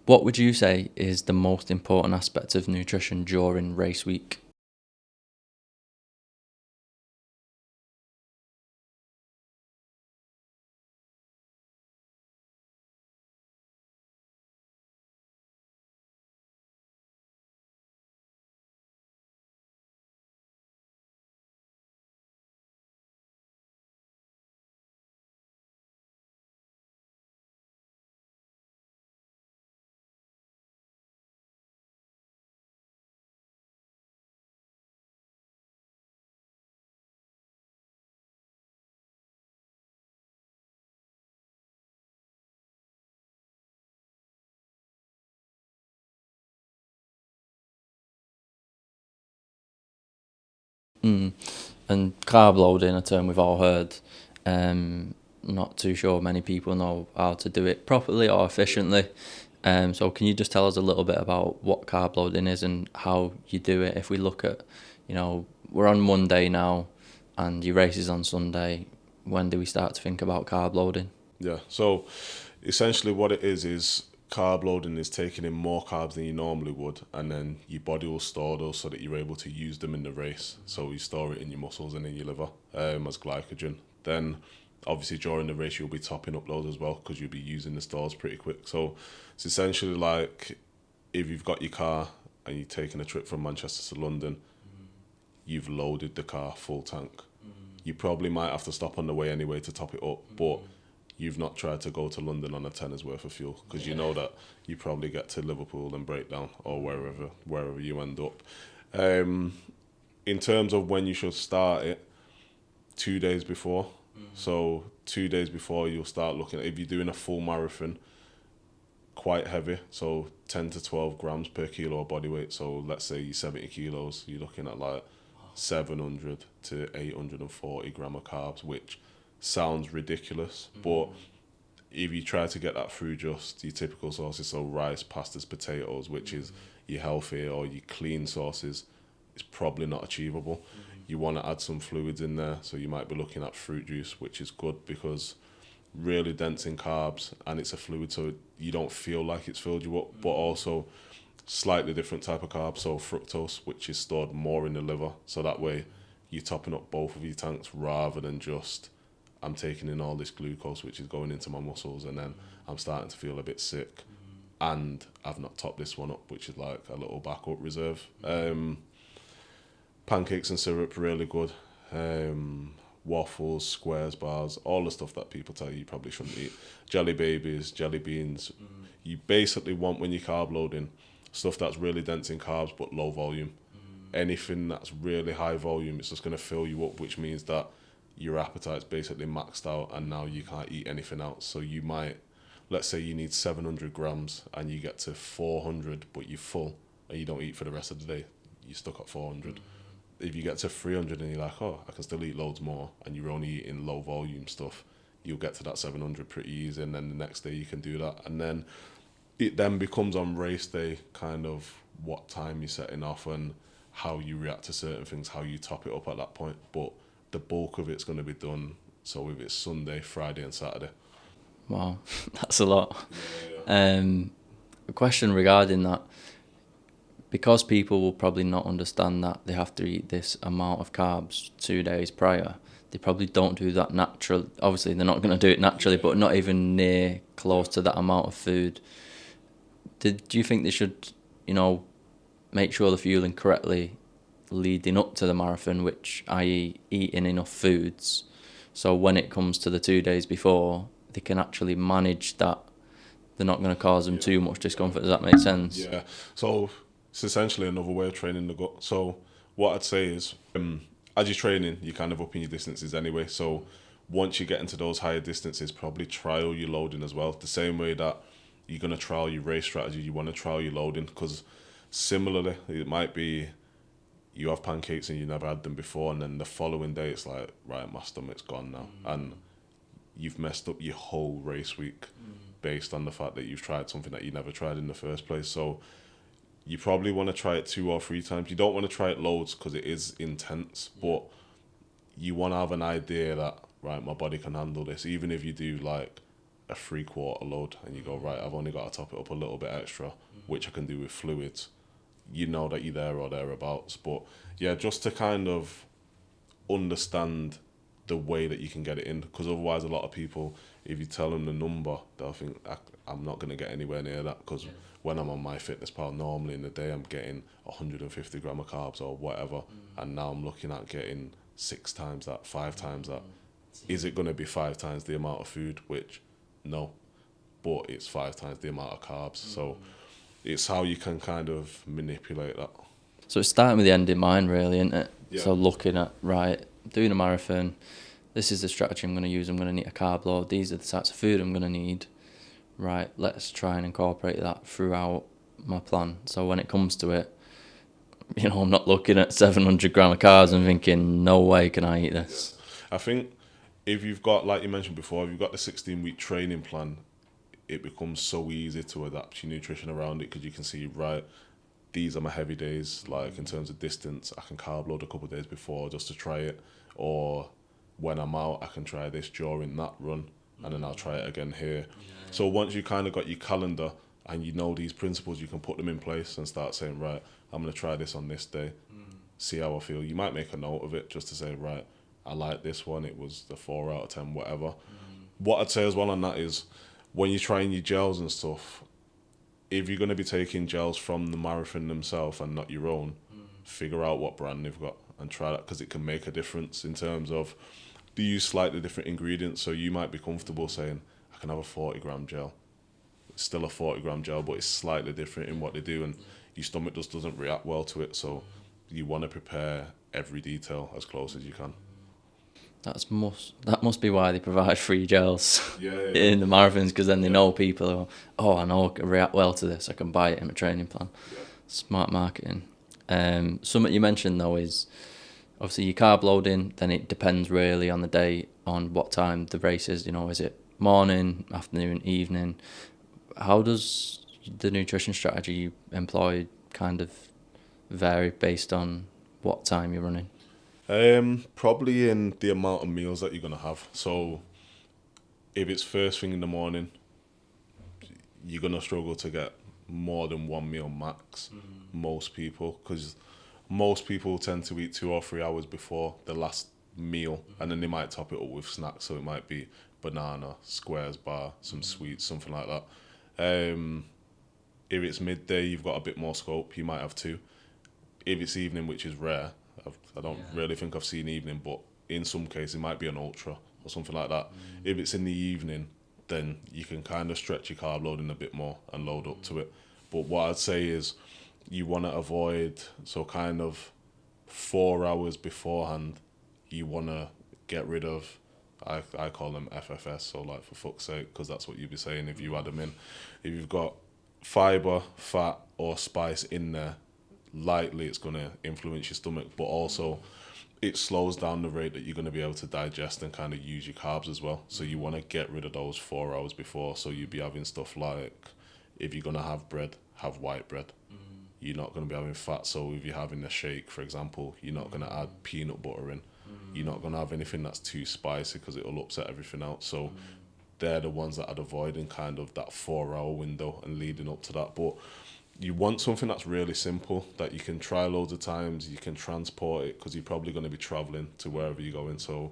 What would you say is the most important aspect of nutrition during race week? Mm. And carb loading, a term we've all heard. Not too sure many people know how to do it properly or efficiently. So can you just tell us a little bit about what carb loading is and how you do it? If we look at, we're on Monday now and your race is on Sunday, when do we start to think about carb loading? Yeah. So essentially what it is carb loading is taking in more carbs than you normally would, and then your body will store those so that you're able to use them in the race. So you store it in your muscles and in your liver as glycogen. Then obviously during the race you'll be topping up those as well because you'll be using the stores pretty quick. So it's essentially like if you've got your car and you're taking a trip from Manchester to London, you've loaded the car full tank. You probably might have to stop on the way anyway to top it up, but you've not tried to go to London on a tenner's worth of fuel because you know that you probably get to Liverpool and break down or wherever you end up. In terms of when you should start it, 2 days before. So 2 days before you'll start looking at, if you're doing a full marathon, quite heavy, so 10 to 12 grams per kilo of body weight. So let's say you're 70 kilos, you're looking at like 700 to 840 gram of carbs, which sounds ridiculous, but if you try to get that through just your typical sources, so rice, pastas, potatoes, which is your healthy or your clean sources, it's probably not achievable. You want to add some fluids in there, so you might be looking at fruit juice, which is good because really dense in carbs and it's a fluid, so you don't feel like it's filled you up, but also slightly different type of carb, so fructose, which is stored more in the liver, so that way you're topping up both of your tanks rather than just I'm taking in all this glucose which is going into my muscles and then I'm starting to feel a bit sick and I've not topped this one up, which is like a little backup reserve. Pancakes and syrup, really good. Waffles, squares, bars, all the stuff that people tell you probably shouldn't eat. Jelly babies, jelly beans. You basically want, when you're carb loading, stuff that's really dense in carbs but low volume. Anything that's really high volume, it's just going to fill you up, which means that your appetite's basically maxed out and now you can't eat anything else. So you might, let's say you need 700 grams and you get to 400 but you're full and you don't eat for the rest of the day, you're stuck at 400. If you get to 300 and you're like, oh, I can still eat loads more, and you're only eating low volume stuff, you'll get to that 700 pretty easy, and then the next day you can do that. And then it then becomes on race day kind of what time you're setting off and how you react to certain things, how you top it up at that point. But the bulk of it's going to be done, so if it's Sunday, Friday and Saturday. Wow, that's a lot. A question regarding that, because people will probably not understand that they have to eat this amount of carbs 2 days prior, they probably don't do that natural. Obviously, they're not going to do it naturally, but not even near close to that amount of food. Do you think they should, make sure they're fueling correctly leading up to the marathon, which i.e. eating enough foods, so when it comes to the 2 days before, they can actually manage that? They're not going to cause them too much discomfort. Does that make sense? Yeah. So it's essentially another way of training the gut. So what I'd say is, as you're training, you're kind of upping your distances anyway. So once you get into those higher distances, probably trial your loading as well. The same way that you're going to trial your race strategy, you want to trial your loading, because similarly, it might be you have pancakes and you never had them before, and then the following day it's like, right, my stomach's gone now. And you've messed up your whole race week based on the fact that you've tried something that you never tried in the first place. So you probably want to try it 2 or 3 times. You don't want to try it loads because it is intense, but you want to have an idea that, right, my body can handle this. Even if you do like a 3/4 load and you go, right, I've only got to top it up a little bit extra, which I can do with fluids, you know that you're there or thereabouts. But yeah, just to kind of understand the way that you can get it in, because otherwise a lot of people, if you tell them the number, they'll think I'm not going to get anywhere near that, because when I'm on MyFitnessPal, normally in the day I'm getting 150 gram of carbs or whatever, and now I'm looking at getting 6 times that, 5 times that. Is it going to be 5 times the amount of food? Which, no, but it's 5 times the amount of carbs. So it's how you can kind of manipulate that. So it's starting with the end in mind, really, isn't it? Yeah. So looking at, right, doing a marathon, this is the strategy I'm going to use. I'm going to need a carb load. These are the types of food I'm going to need. Right, let's try and incorporate that throughout my plan. So when it comes to it, I'm not looking at 700 gram of carbs and thinking, no way can I eat this. I think if you've got, like you mentioned before, if you've got the 16-week training plan, it becomes so easy to adapt your nutrition around it, because you can see, right, these are my heavy days, like in terms of distance, I can carb load a couple of days before just to try it, or when I'm out, I can try this during that run, and then I'll try it again here. So once you kind of got your calendar and you know these principles, you can put them in place and start saying, right, I'm going to try this on this day, see how I feel. You might make a note of it just to say, right, I like this one, it was the 4 out of 10, whatever. What I'd say as well on that is, when you're trying your gels and stuff, if you're going to be taking gels from the marathon themselves and not your own, figure out what brand they've got and try that, because it can make a difference in terms of, do you use slightly different ingredients. So you might be comfortable saying, I can have a 40 gram gel. It's still a 40 gram gel, but it's slightly different in what they do, and your stomach just doesn't react well to it. So you want to prepare every detail as close as you can. That must be why they provide free gels Yeah. in the marathons, because then they know people who, I know I can react well to this, I can buy it in my training plan. Yeah. Smart marketing. Something you mentioned though is, obviously your carb loading, then it depends really on the day, on what time the race is. Is it morning, afternoon, evening? How does the nutrition strategy you employ kind of vary based on what time you're running? Probably in the amount of meals that you're going to have. So if it's first thing in the morning, you're going to struggle to get more than one meal max. Most people, because most people tend to eat 2 or 3 hours before the last meal, and then they might top it up with snacks. So it might be banana, squares bar, some sweets, something like that. If it's midday, you've got a bit more scope. You might have 2. If it's evening, which is rare, I don't really think I've seen evening, but in some cases it might be an ultra or something like that. If it's in the evening, then you can kind of stretch your carb loading a bit more and load up to it. But what I'd say is, you want to avoid, so kind of 4 hours beforehand, you want to get rid of, I call them FFS, so like for fuck's sake, because that's what you'd be saying if you had them in. If you've got fibre, fat or spice in there, lightly it's going to influence your stomach, but also it slows down the rate that you're going to be able to digest and kind of use your carbs as well. So you want to get rid of those 4 hours before. So you'd be having stuff like, if you're going to have bread, have white bread. You're not going to be having fat. So if you're having a shake, for example, you're not going to add peanut butter in. You're not going to have anything that's too spicy, because it'll upset everything else. So they're the ones that I'd avoid in kind of that 4 hour window and leading up to that. But you want something that's really simple, that you can try loads of times, you can transport it, because you're probably going to be traveling to wherever you're going. So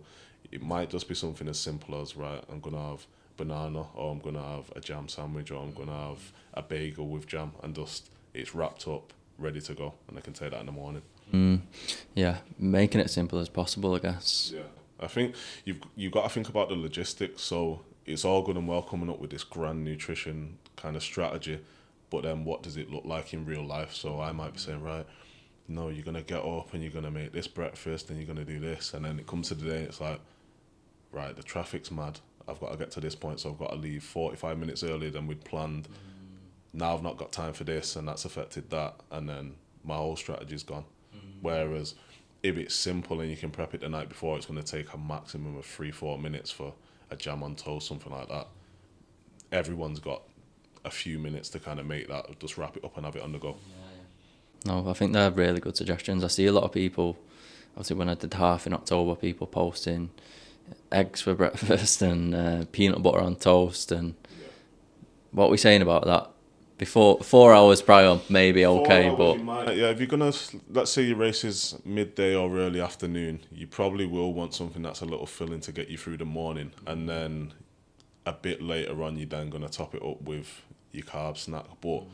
it might just be something as simple as, right, I'm going to have banana, or I'm going to have a jam sandwich, or I'm going to have a bagel with jam, and just it's wrapped up, ready to go, and I can take that in the morning. Yeah, making it simple as possible, I guess. Yeah, I think you've got to think about the logistics. So it's all good and well coming up with this grand nutrition kind of strategy, but then what does it look like in real life? So I might be saying, right, no, you're going to get up and you're going to make this breakfast and you're going to do this. And then it comes to the day, it's like, right, the traffic's mad. I've got to get to this point, so I've got to leave 45 minutes earlier than we'd planned. Now I've not got time for this, and that's affected that. And then my whole strategy's gone. Whereas if it's simple and you can prep it the night before, it's going to take a maximum of 3-4 minutes for a jam on toast, something like that. Everyone's got a few minutes to kind of make that, just wrap it up and have it on the go. No, I think they're really good suggestions. I see a lot of people, obviously when I did half in October, people posting eggs for breakfast and peanut butter on toast. And what are we saying about that? Before 4 hours prior, maybe okay, but yeah, if you're gonna, let's say your race is midday or early afternoon, you probably will want something that's a little filling to get you through the morning, and then a bit later on you're then gonna top it up with your carb snack. But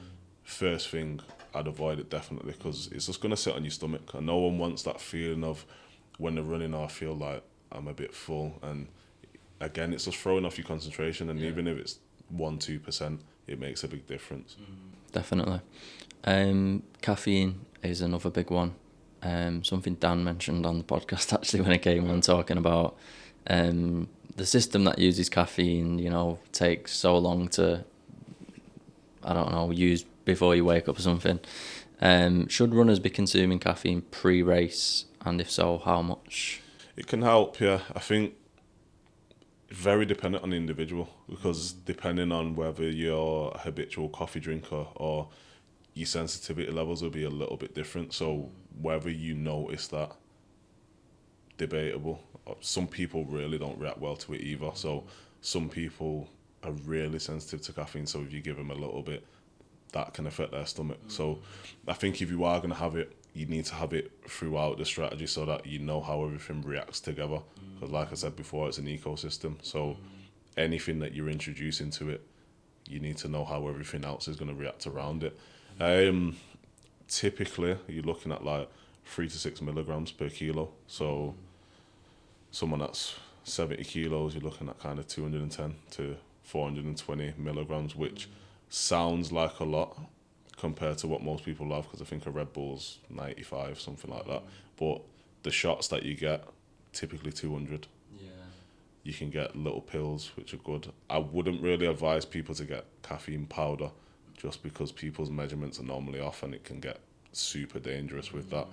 first thing, I'd avoid it definitely, because it's just gonna sit on your stomach, and no one wants that feeling of when they're running, I feel like I'm a bit full, and again, it's just throwing off your concentration, and even if it's 1-2%, it makes a big difference. Definitely. Caffeine is another big one. Something Dan mentioned on the podcast actually when he came on, talking about the system that uses caffeine, takes so long to, use before you wake up or something. Should runners be consuming caffeine pre-race, and if so, how much? It can help, yeah. I think very dependent on the individual, because depending on whether you're a habitual coffee drinker or your sensitivity levels will be a little bit different. So whether you notice that, debatable. Some people really don't react well to it either. So some people are really sensitive to caffeine. So if you give them a little bit, that can affect their stomach. So I think if you are going to have it, you need to have it throughout the strategy so that you know how everything reacts together. Because like I said before, it's an ecosystem. So anything that you're introducing to it, you need to know how everything else is going to react around it. Typically, you're looking at like 3 to 6 milligrams per kilo. So someone that's 70 kilos, you're looking at kind of 210 to 420 milligrams, which sounds like a lot compared to what most people have, because I think a Red Bull's 95, something like that. But the shots that you get, typically 200. Yeah. You can get little pills, which are good. I wouldn't really advise people to get caffeine powder, just because people's measurements are normally off and it can get super dangerous with that.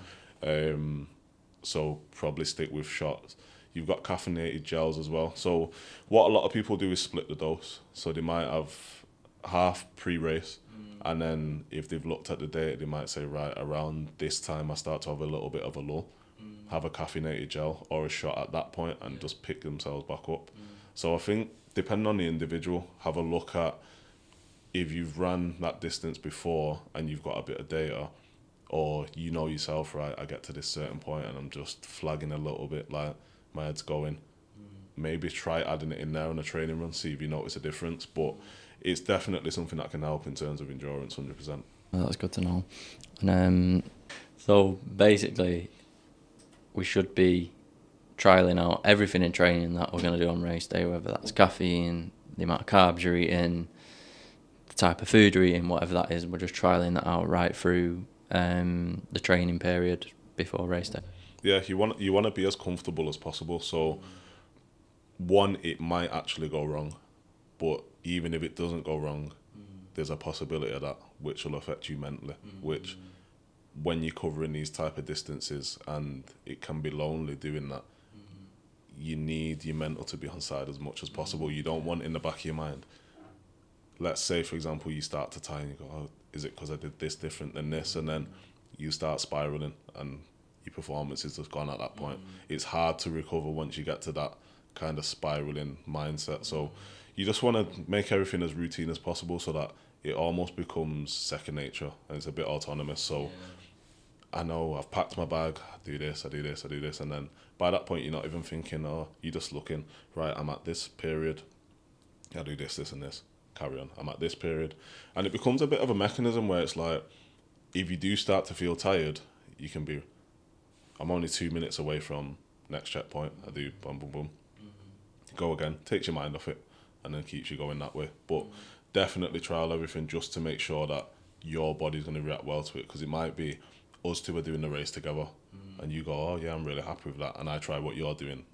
So probably stick with shots. You've got caffeinated gels as well. So what a lot of people do is split the dose. So they might have half pre-race, and then if they've looked at the data, they might say, right, around this time I start to have a little bit of a lull, have a caffeinated gel or a shot at that point, and just pick themselves back up. So I think, depending on the individual, have a look at if you've ran that distance before and you've got a bit of data, or you know yourself, right, I get to this certain point and I'm just flagging a little bit, like my head's going. Maybe try adding it in there on a training run, see if you notice a difference. But it's definitely something that can help in terms of endurance, 100%. Well, that's good to know. And so basically, we should be trialing out everything in training that we're going to do on race day, whether that's caffeine, the amount of carbs you're eating, the type of food you're eating, whatever that is. We're just trialing that out right through the training period before race day. Yeah, you want to be as comfortable as possible. So one, it might actually go wrong, but even if it doesn't go wrong, there's a possibility of that, which will affect you mentally, which when you're covering these type of distances, and it can be lonely doing that, you need your mental to be on side as much as possible. You don't want in the back of your mind, let's say, for example, you start to tie and you go, oh, is it because I did this different than this? And then you start spiraling and your performance is just gone at that point. It's hard to recover once you get to that kind of spiraling mindset. So you just want to make everything as routine as possible so that it almost becomes second nature and it's a bit autonomous. So I know I've packed my bag, I do this, and then by that point you're not even thinking, oh, you're just looking, right, I'm at this period, I do this, this and this, carry on, I'm at this period. And it becomes a bit of a mechanism where it's like, if you do start to feel tired, you can be, I'm only 2 minutes away from next checkpoint, I do boom, boom, boom, go again, takes your mind off it, and then keeps you going that way. But definitely trial everything just to make sure that your body's going to react well to it, because it might be us two are doing the race together and you go, oh yeah, I'm really happy with that, and I try what you're doing,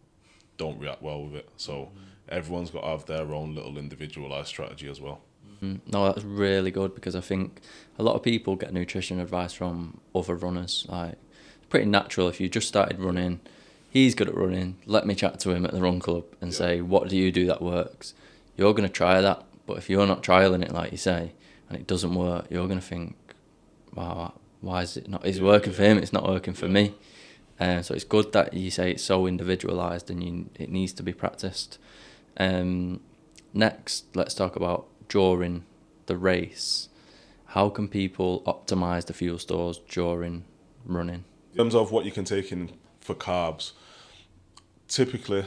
don't react well with it. So everyone's got to have their own little individualised strategy as well. No, that's really good, because I think a lot of people get nutrition advice from other runners. Like, it's pretty natural. If you just started running, he's good at running, let me chat to him at the run club and say, what do you do that works? You're going to try that, but if you're not trialling it, like you say, and it doesn't work, you're going to think, wow, why is it not? It's working for him, it's not working for me. So it's good that you say it's so individualised and it needs to be practiced. Next, let's talk about during the race. How can people optimise the fuel stores during running? In terms of what you can take in for carbs, typically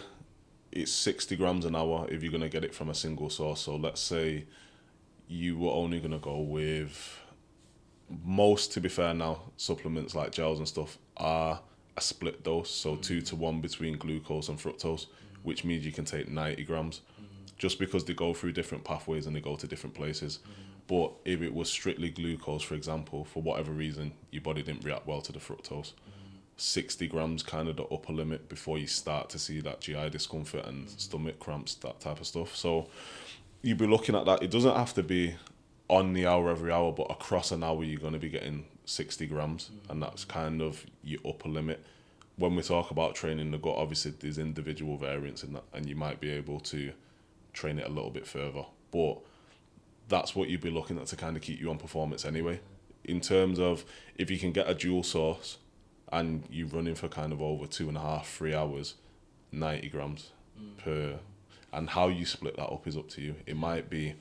it's 60 grams an hour if you're going to get it from a single source. So let's say you were only going to go with most, to be fair now, supplements like gels and stuff are a split dose, so 2 to 1 between glucose and fructose, which means you can take 90 grams, just because they go through different pathways and they go to different places. But if it was strictly glucose, for example, for whatever reason, your body didn't react well to the fructose, 60 grams kind of the upper limit before you start to see that GI discomfort and stomach cramps, that type of stuff. So you'd be looking at that. It doesn't have to be on the hour every hour, but across an hour you're going to be getting 60 grams, and that's kind of your upper limit. When we talk about training the gut, obviously there's individual variants in that, and you might be able to train it a little bit further, but that's what you'd be looking at to kind of keep you on performance anyway. In terms of if you can get a dual source and you're running for kind of over 2.5, 3 hours, 90 grams per, and how you split that up is up to you. It might be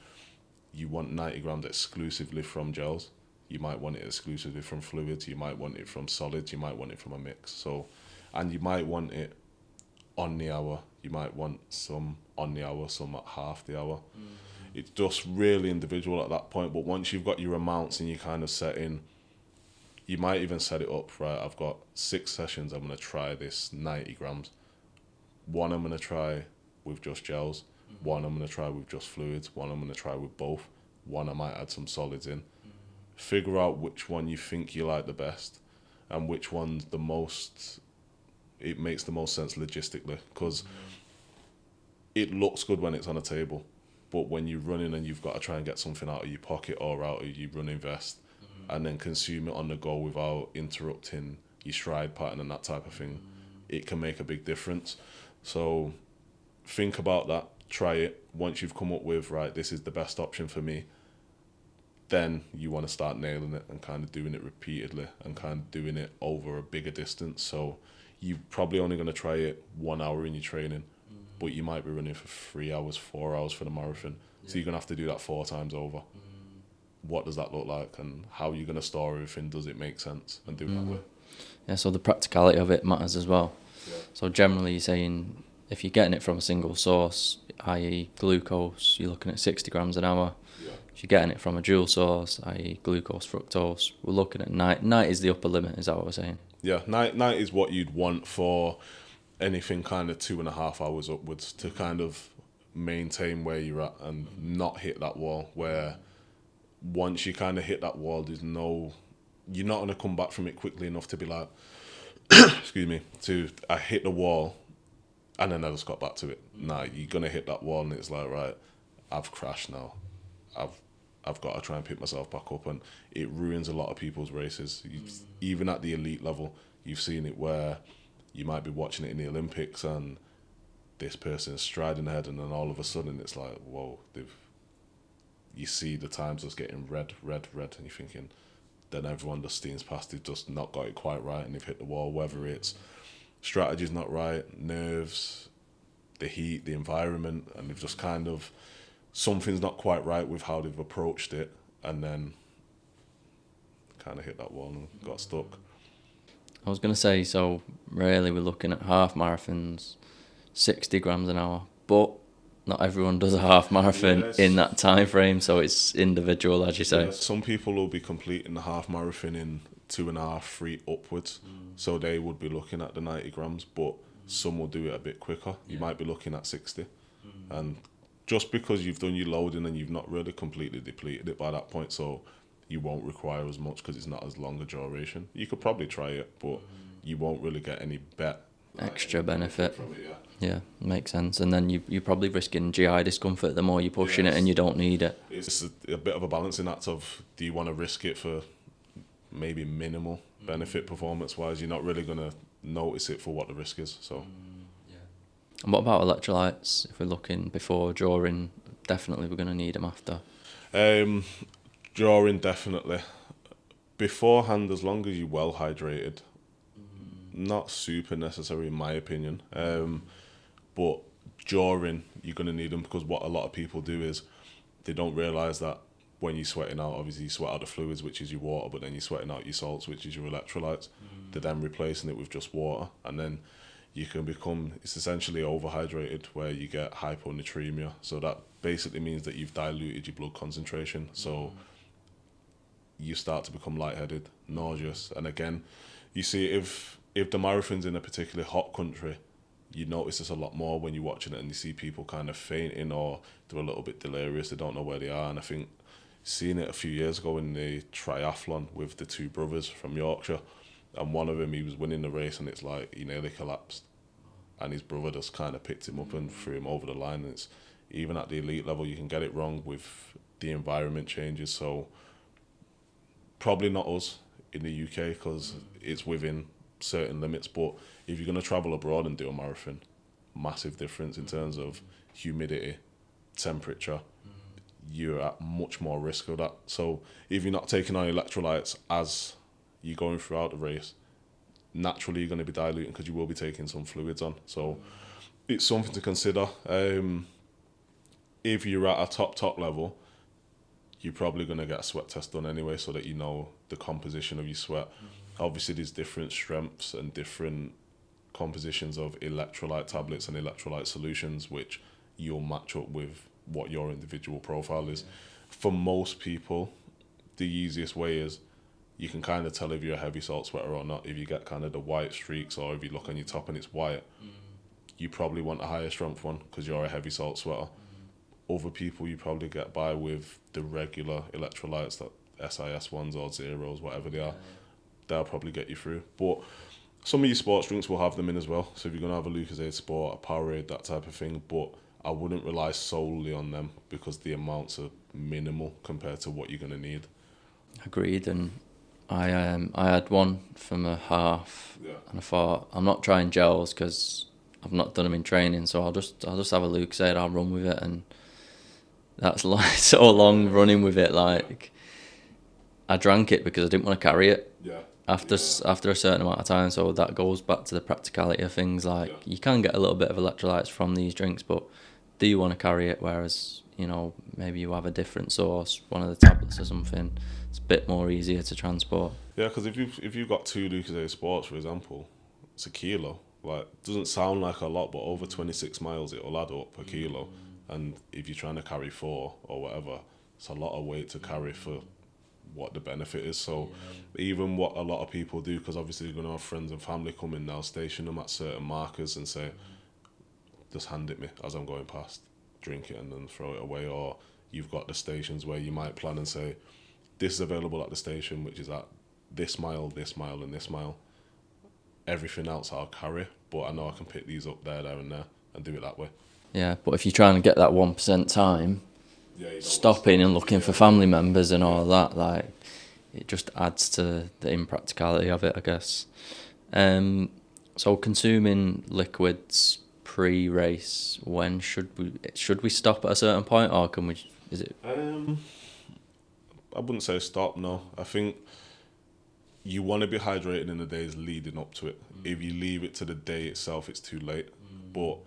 you want 90 grams exclusively from gels, you might want it exclusively from fluids, you might want it from solids, you might want it from a mix. So, and you might want it on the hour, you might want some on the hour, some at half the hour. It's just really individual at that point. But once you've got your amounts and you kind of set in, you might even set it up, right, I've got 6 sessions, I'm going to try this 90 grams. One I'm going to try with just gels, one I'm going to try with just fluids, one I'm going to try with both, one I might add some solids in. Figure out which one you think you like the best and which one's the most, it makes the most sense logistically, because it looks good when it's on a table, but when you're running and you've got to try and get something out of your pocket or out of your running vest and then consume it on the go without interrupting your stride pattern and that type of thing, it can make a big difference. So think about that, try it. Once you've come up with, right, this is the best option for me, then you want to start nailing it and kind of doing it repeatedly and kind of doing it over a bigger distance. So you're probably only going to try it 1 hour in your training, but you might be running for 3 hours, 4 hours for the marathon. So you're going to have to do that 4 times over. What does that look like, and how are you going to store everything? Does it make sense? And do it that way. Yeah, so the practicality of it matters as well. Yeah. So generally you're saying if you're getting it from a single source, i.e. glucose, you're looking at 60 grams an hour. Yeah. If you're getting it from a dual source, i.e. glucose, fructose, we're looking at 90 is the upper limit, is that what we're saying? Yeah, 90 is what you'd want for anything kind of 2.5 hours upwards to kind of maintain where you're at and not hit that wall, where once you kind of hit that wall, you're not going to come back from it quickly enough to be like, excuse me, I hit the wall and then I just got back to it. Nah, you're going to hit that wall and it's like, right, I've crashed now. I've got to try and pick myself back up, and it ruins a lot of people's races. Even at the elite level, you've seen it where you might be watching it in the Olympics and this person's striding ahead, and then all of a sudden it's like, whoa, you see the times just getting red, and you're thinking, then everyone just steams past, they've just not got it quite right and they've hit the wall, whether it's strategy's not right, nerves, the heat, the environment, and they've just kind of, something's not quite right with how they've approached it, and then kind of hit that wall and got stuck. I was going to say, so really we're looking at half marathons, 60 grams an hour, but not everyone does a half marathon in that time frame, so it's individual, as you say. Some people will be completing the half marathon in 2.5, 3 upwards, so they would be looking at the 90 grams, but some will do it a bit quicker. You might be looking at 60, and just because you've done your loading and you've not really completely depleted it by that point, so you won't require as much because it's not as long a duration. You could probably try it, but you won't really get any extra benefit from it. Yeah, makes sense. And then you're probably risking GI discomfort the more you're pushing it and you don't need it. It's a bit of a balancing act of, do you want to risk it for maybe minimal benefit performance-wise? You're not really going to notice it for what the risk is. So. And what about electrolytes? If we're looking before, during, definitely we're going to need them after. During, definitely. Beforehand, as long as you're well hydrated, not super necessary in my opinion. But during, you're going to need them, because what a lot of people do is they don't realise that when you're sweating out, obviously you sweat out the fluids, which is your water, but then you're sweating out your salts, which is your electrolytes. They're then replacing it with just water, and then you can become, it's essentially overhydrated, where you get hyponatremia. So that basically means that you've diluted your blood concentration. So you start to become lightheaded, nauseous. And again, you see if the marathon's in a particularly hot country, you notice this a lot more when you're watching it and you see people kind of fainting or they're a little bit delirious, they don't know where they are. And I think seeing it a few years ago in the triathlon with the 2 brothers from Yorkshire, and one of them, he was winning the race and it's like he nearly collapsed, and his brother just kind of picked him up and threw him over the line, and even at the elite level, you can get it wrong with the environment changes. So probably not us in the UK because it's within certain limits. But if you're going to travel abroad and do a marathon, massive difference in terms of humidity, temperature. You're at much more risk of that. So if you're not taking on electrolytes as you're going throughout the race, naturally you're going to be diluting because you will be taking some fluids on. So it's something to consider. If you're at a top level, you're probably going to get a sweat test done anyway so that you know the composition of your sweat. Obviously there's different strengths and different compositions of electrolyte tablets and electrolyte solutions which you'll match up with what your individual profile is. For most people, the easiest way is you can kind of tell if you're a heavy salt sweater or not. If you get kind of the white streaks or if you look on your top and it's white, you probably want a higher strength one because you're a heavy salt sweater. Other people you probably get by with the regular electrolytes, that SIS ones or zeros, whatever they are. They'll probably get you through. But some of your sports drinks will have them in as well. So if you're going to have a Lucozade Sport, a Powerade, that type of thing. But I wouldn't rely solely on them because the amounts are minimal compared to what you're going to need. Agreed. And I had one from a half, and I thought I'm not trying gels because I've not done them in training, so I'll just have a Lucozade. I'll run with it, and that's like so long running with it. Like I drank it because I didn't want to carry it. After a certain amount of time, so that goes back to the practicality of things. Like you can get a little bit of electrolytes from these drinks, but do you want to carry it? Whereas maybe you have a different source, one of the tablets or something. It's a bit more easier to transport. Yeah, because if you've got 2 Lucozade Sports, for example, it's a kilo. Like doesn't sound like a lot, but over 26 miles it'll add up per kilo. And if you're trying to carry 4 or whatever, it's a lot of weight to carry for what the benefit is. So even what a lot of people do, because obviously you're going to have friends and family come in now, station them at certain markers and say, just hand it me as I'm going past, drink it and then throw it away. Or you've got the stations where you might plan and say, this is available at the station, which is at this mile, and this mile. Everything else I'll carry, but I know I can pick these up there, and there, and do it that way. Yeah, but if you're trying to get that 1% time, stopping and looking for family members and all that, like it just adds to the impracticality of it, I guess. So consuming liquids pre-race, when should we stop at a certain point, or can we? Is it? I wouldn't say stop. No, I think you want to be hydrated in the days leading up to it. If you leave it to the day itself, it's too late. But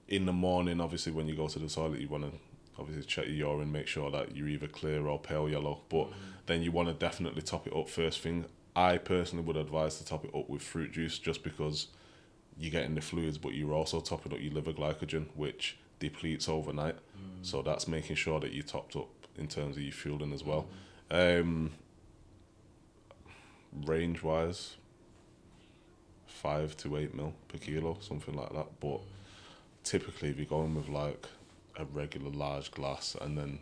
in the morning, obviously, when you go to the toilet, you want to obviously check your urine, make sure that you're either clear or pale yellow. But then you want to definitely top it up first thing. I personally would advise to top it up with fruit juice just because you're getting the fluids, but you're also topping up your liver glycogen, which depletes overnight. So that's making sure that you're topped up in terms of your fueling as well. Range-wise, 5 to 8 mil per kilo, something like that. But typically, if you're going with like a regular large glass and then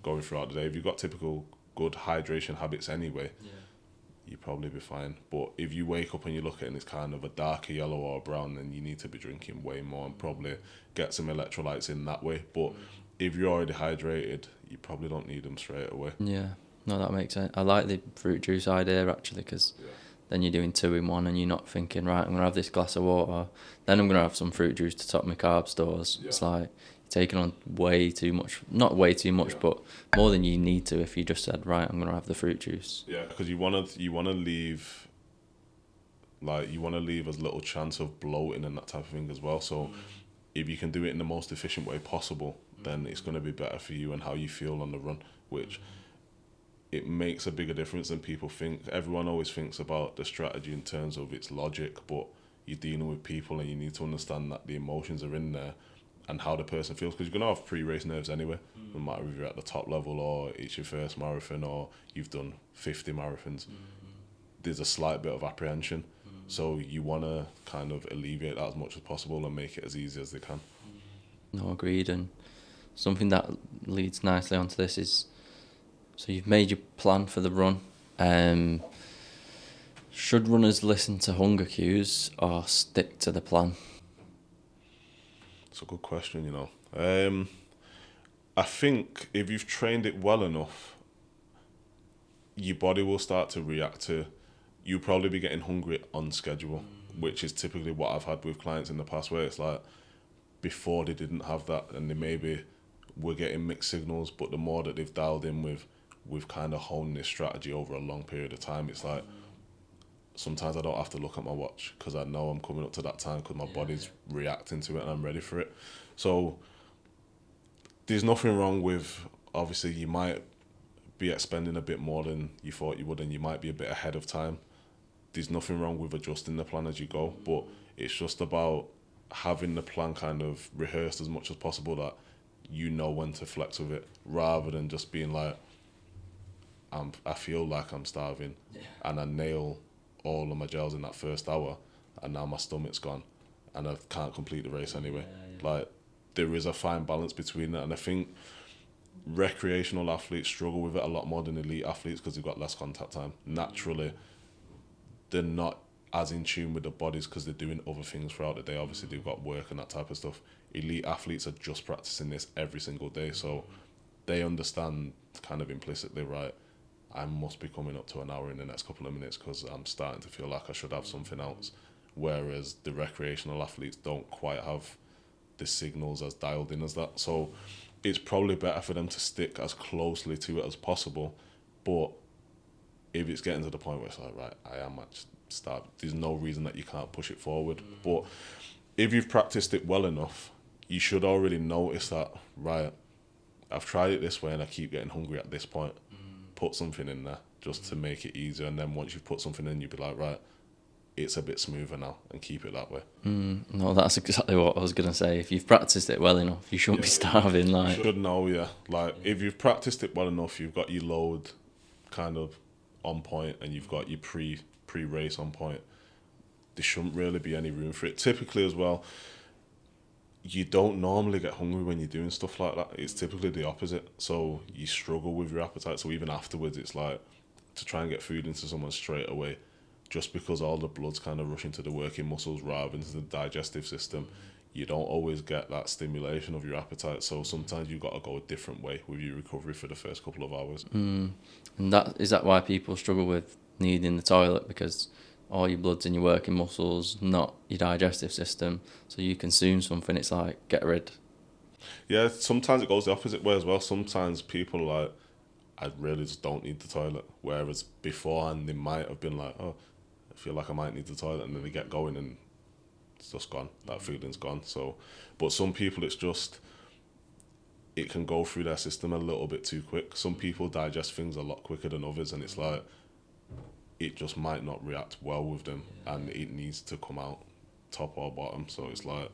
going throughout the day, if you've got typical good hydration habits anyway, you'll probably be fine. But if you wake up and you look at it and it's kind of a darker yellow or brown, then you need to be drinking way more and probably get some electrolytes in that way. But if you're already hydrated, you probably don't need them straight away. Yeah, no, that makes sense. I like the fruit juice idea actually, because then you're doing 2 in 1 and you're not thinking, right, I'm going to have this glass of water, then I'm going to have some fruit juice to top my carb stores. It's like you're taking on way too much, not way too much, but more than you need to if you just said, right, I'm going to have the fruit juice. Yeah, because you want to leave as little chance of bloating and that type of thing as well. So if you can do it in the most efficient way possible, then it's going to be better for you and how you feel on the run, which it makes a bigger difference than people think. Everyone always thinks about the strategy in terms of its logic, but you're dealing with people and you need to understand that the emotions are in there and how the person feels, because you're going to have pre-race nerves anyway, no matter if you're at the top level or it's your first marathon or you've done 50 marathons. There's a slight bit of apprehension. So you want to kind of alleviate that as much as possible and make it as easy as they can. No, agreed. And something that leads nicely onto this is, so you've made your plan for the run. Should runners listen to hunger cues or stick to the plan? It's a good question, you know. I think if you've trained it well enough, your body will start to react to. You'll probably be getting hungry on schedule, which is typically what I've had with clients in the past, where it's like before they didn't have that, and they maybe were getting mixed signals. But the more that they've dialed in with kind of honing this strategy over a long period of time, it's like sometimes I don't have to look at my watch because I know I'm coming up to that time because my body's reacting to it and I'm ready for it. So there's nothing wrong with, obviously you might be expending a bit more than you thought you would, and you might be a bit ahead of time. There's nothing wrong with adjusting the plan as you go, but it's just about having the plan kind of rehearsed as much as possible, that you know when to flex with it, rather than just being like, I feel like I'm starving, and I nail all of my gels in that first hour, and now my stomach's gone, and I can't complete the race anyway. Like, there is a fine balance between that, and I think recreational athletes struggle with it a lot more than elite athletes because they've got less contact time. Naturally, they're not as in tune with their bodies because they're doing other things throughout the day. Obviously, they've got work and that type of stuff. Elite athletes are just practicing this every single day, so they understand kind of implicitly, right, I must be coming up to an hour in the next couple of minutes because I'm starting to feel like I should have something else. Whereas the recreational athletes don't quite have the signals as dialed in as that. So it's probably better for them to stick as closely to it as possible. But if it's getting to the point where it's like, right, I am actually starved, there's no reason that you can't push it forward. But if you've practiced it well enough, you should already notice that, right, I've tried it this way and I keep getting hungry at this point. Put something in there just to make it easier. And then once you've put something in, you'll be like, right, it's a bit smoother now, and keep it that way. No, that's exactly what I was going to say. If you've practiced it well enough, you shouldn't be starving. Like, You should know, yeah. Like, if you've practiced it well enough, you've got your load kind of on point, and you've got your pre-race on point, there shouldn't really be any room for it. Typically as well, you don't normally get hungry when you're doing stuff like that. It's typically the opposite. So you struggle with your appetite. So even afterwards, it's like to try and get food into someone straight away, just because all the blood's kind of rushing to the working muscles rather than to the digestive system, you don't always get that stimulation of your appetite. So sometimes you've got to go a different way with your recovery for the first couple of hours. and is that why people struggle with needing the toilet? Because all your blood's in your working muscles, not your digestive system. So you consume something, it's like, get rid. Yeah, sometimes it goes the opposite way as well. Sometimes people are like, I really just don't need the toilet. Whereas beforehand, they might have been like, oh, I feel like I might need the toilet. And then they get going and it's just gone. That feeling's gone. So, but some people, it's just, it can go through their system a little bit too quick. Some people digest things a lot quicker than others. And it's like, it just might not react well with them, and it needs to come out top or bottom. So it's like,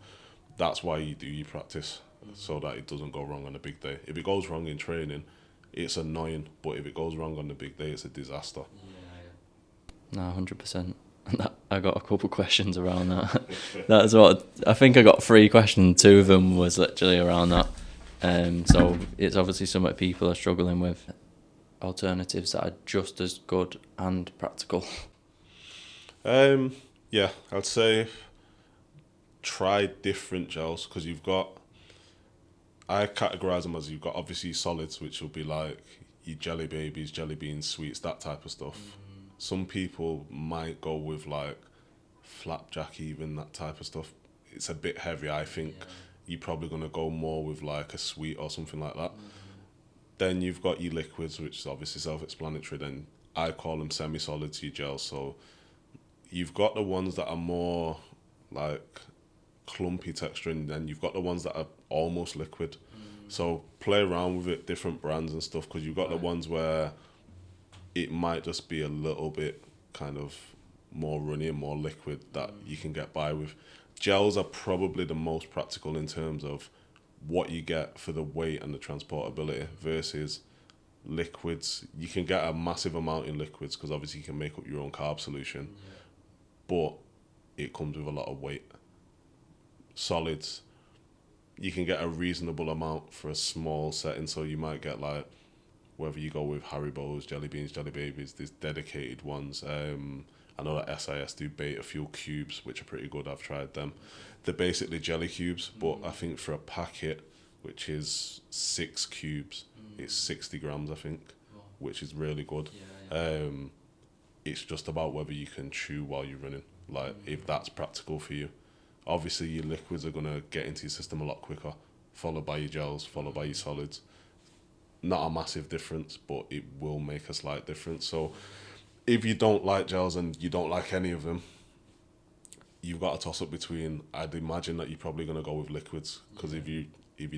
that's why you do your practice, so that it doesn't go wrong on a big day. If it goes wrong in training, it's annoying, but if it goes wrong on the big day, it's a disaster. No, 100%. I got a couple questions around that. That's what I think. I got 3 questions. 2 of them was literally around that. So it's obviously something people are struggling with. Alternatives that are just as good and practical. Yeah, I'd say try different gels, because I categorize them as, you've got obviously solids, which will be like your jelly babies, jelly beans, sweets, that type of stuff. Some people might go with like flapjack, even that type of stuff. It's a bit heavy. I think you're probably going to go more with like a sweet or something like that. Then you've got your liquids, which is obviously self-explanatory. Then I call them semi-solids, your gels. So you've got the ones that are more like clumpy texture, and then you've got the ones that are almost liquid. So play around with it, different brands and stuff, because you've got the ones where it might just be a little bit kind of more runny and more liquid that you can get by with. Gels are probably the most practical in terms of what you get for the weight and the transportability, versus liquids. You can get a massive amount in liquids because obviously you can make up your own carb solution, but it comes with a lot of weight. Solids, you can get a reasonable amount for a small setting, so you might get like, whether you go with Haribo's, jelly beans, jelly babies, there's dedicated ones. I know that SIS do beta fuel cubes, which are pretty good. I've tried them. They're basically jelly cubes, but I think for a packet, which is 6 cubes, it's 60 grams, I think, which is really good. It's just about whether you can chew while you're running, like if that's practical for you. Obviously, your liquids are going to get into your system a lot quicker, followed by your gels, followed by your solids. Not a massive difference, but it will make a slight difference. So if you don't like gels and you don't like any of them, you've got to toss up between. I'd imagine that you're probably going to go with liquids, because if you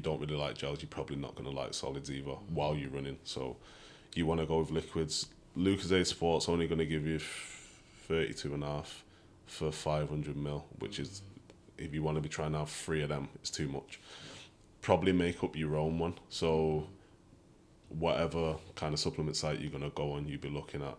don't really like gels, you're probably not going to like solids either while you're running. So you want to go with liquids. Lucozade Sport's only going to give you 32.5 for 500 ml, which is, if you want to be trying to have 3 of them, it's too much. Probably make up your own one. So whatever kind of supplement site you're going to go on, you'll be looking at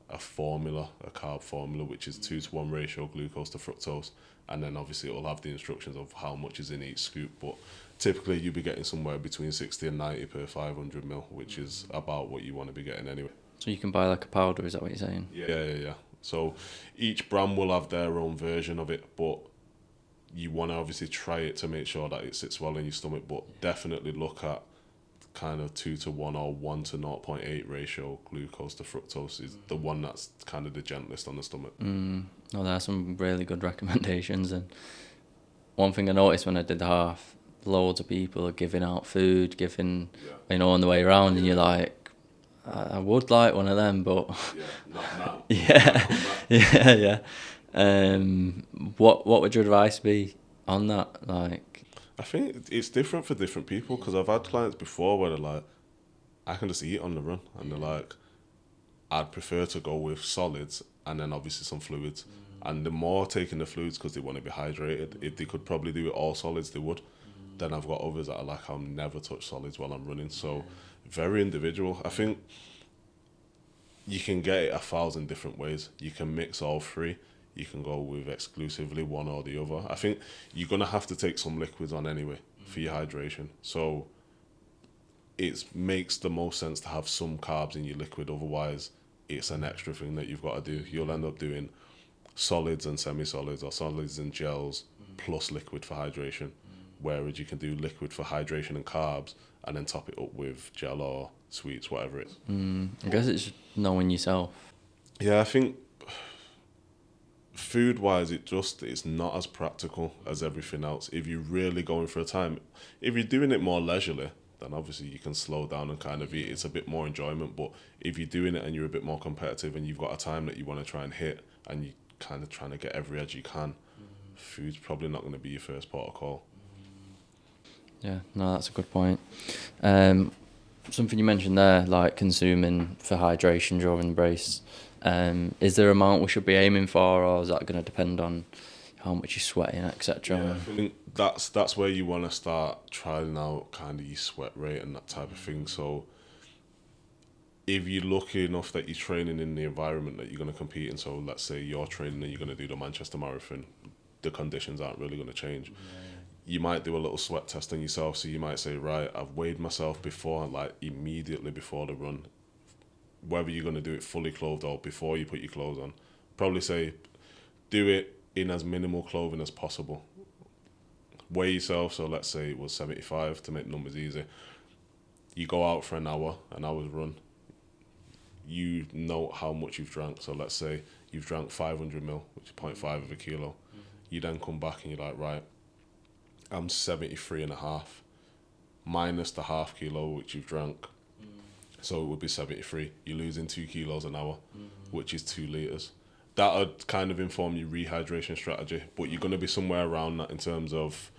a formula, a carb formula, which is 2-to-1 ratio glucose to fructose, and then obviously it will have the instructions of how much is in each scoop, but typically you'll be getting somewhere between 60 and 90 per 500 ml, which is about what you want to be getting anyway. So you can buy like a powder, is that what you're saying? Yeah. So each brand will have their own version of it, but you want to obviously try it to make sure that it sits well in your stomach, but definitely look at kind of 2-to-1 or 1-to-0.8 ratio glucose to fructose is the one that's kind of the gentlest on the stomach. Oh, there are some really good recommendations. And one thing I noticed when I did the half, loads of people are giving out food, on the way around, and you're like, I would like one of them, but Not now. yeah. What would your advice be on that? Like, I think it's different for different people, because I've had clients before where they're like, I can just eat on the run, and they're like, I'd prefer to go with solids and then obviously some fluids. And the more taking the fluids because they want to be hydrated. If they could probably do it all solids, they would. Then I've got others that are like, I'll never touch solids while I'm running. So very individual. I think you can get it 1,000 different ways. You can mix all 3. You can go with exclusively one or the other. I think you're going to have to take some liquids on anyway for your hydration. So it makes the most sense to have some carbs in your liquid. Otherwise, it's an extra thing that you've got to do. You'll end up doing solids and semi-solids, or solids and gels plus liquid for hydration. Whereas you can do liquid for hydration and carbs and then top it up with gel or sweets, whatever it is. I guess it's knowing yourself. Yeah, I think food-wise, it's not as practical as everything else. If you're really going for a time, if you're doing it more leisurely, then obviously you can slow down and kind of eat. It's a bit more enjoyment. But if you're doing it and you're a bit more competitive and you've got a time that you want to try and hit and you're kind of trying to get every edge you can, food's probably not going to be your first port of call. Yeah, no, that's a good point. Something you mentioned there, like consuming for hydration during the race. Is there an amount we should be aiming for, or is that going to depend on how much you're sweating, etc.? Yeah, I think that's where you want to start trying out kind of your sweat rate and that type of thing. So if you're lucky enough that you're training in the environment that you're going to compete in, so let's say you're training and you're going to do the Manchester Marathon, the conditions aren't really going to change. You might do a little sweat test on yourself. So you might say, right, I've weighed myself before, like immediately before the run. Whether you're going to do it fully clothed or before you put your clothes on. Probably say, do it in as minimal clothing as possible. Weigh yourself, so let's say it was 75 to make numbers easy. You go out for an hour's run. You know how much you've drank. So let's say you've drank 500 ml, which is 0.5 of a kilo. You then come back and you're like, right, I'm 73.5 minus the half kilo which you've drank. So it would be 73. You're losing 2 kilos an hour, which is 2 litres. That would kind of inform your rehydration strategy, but you're going to be somewhere around that in terms of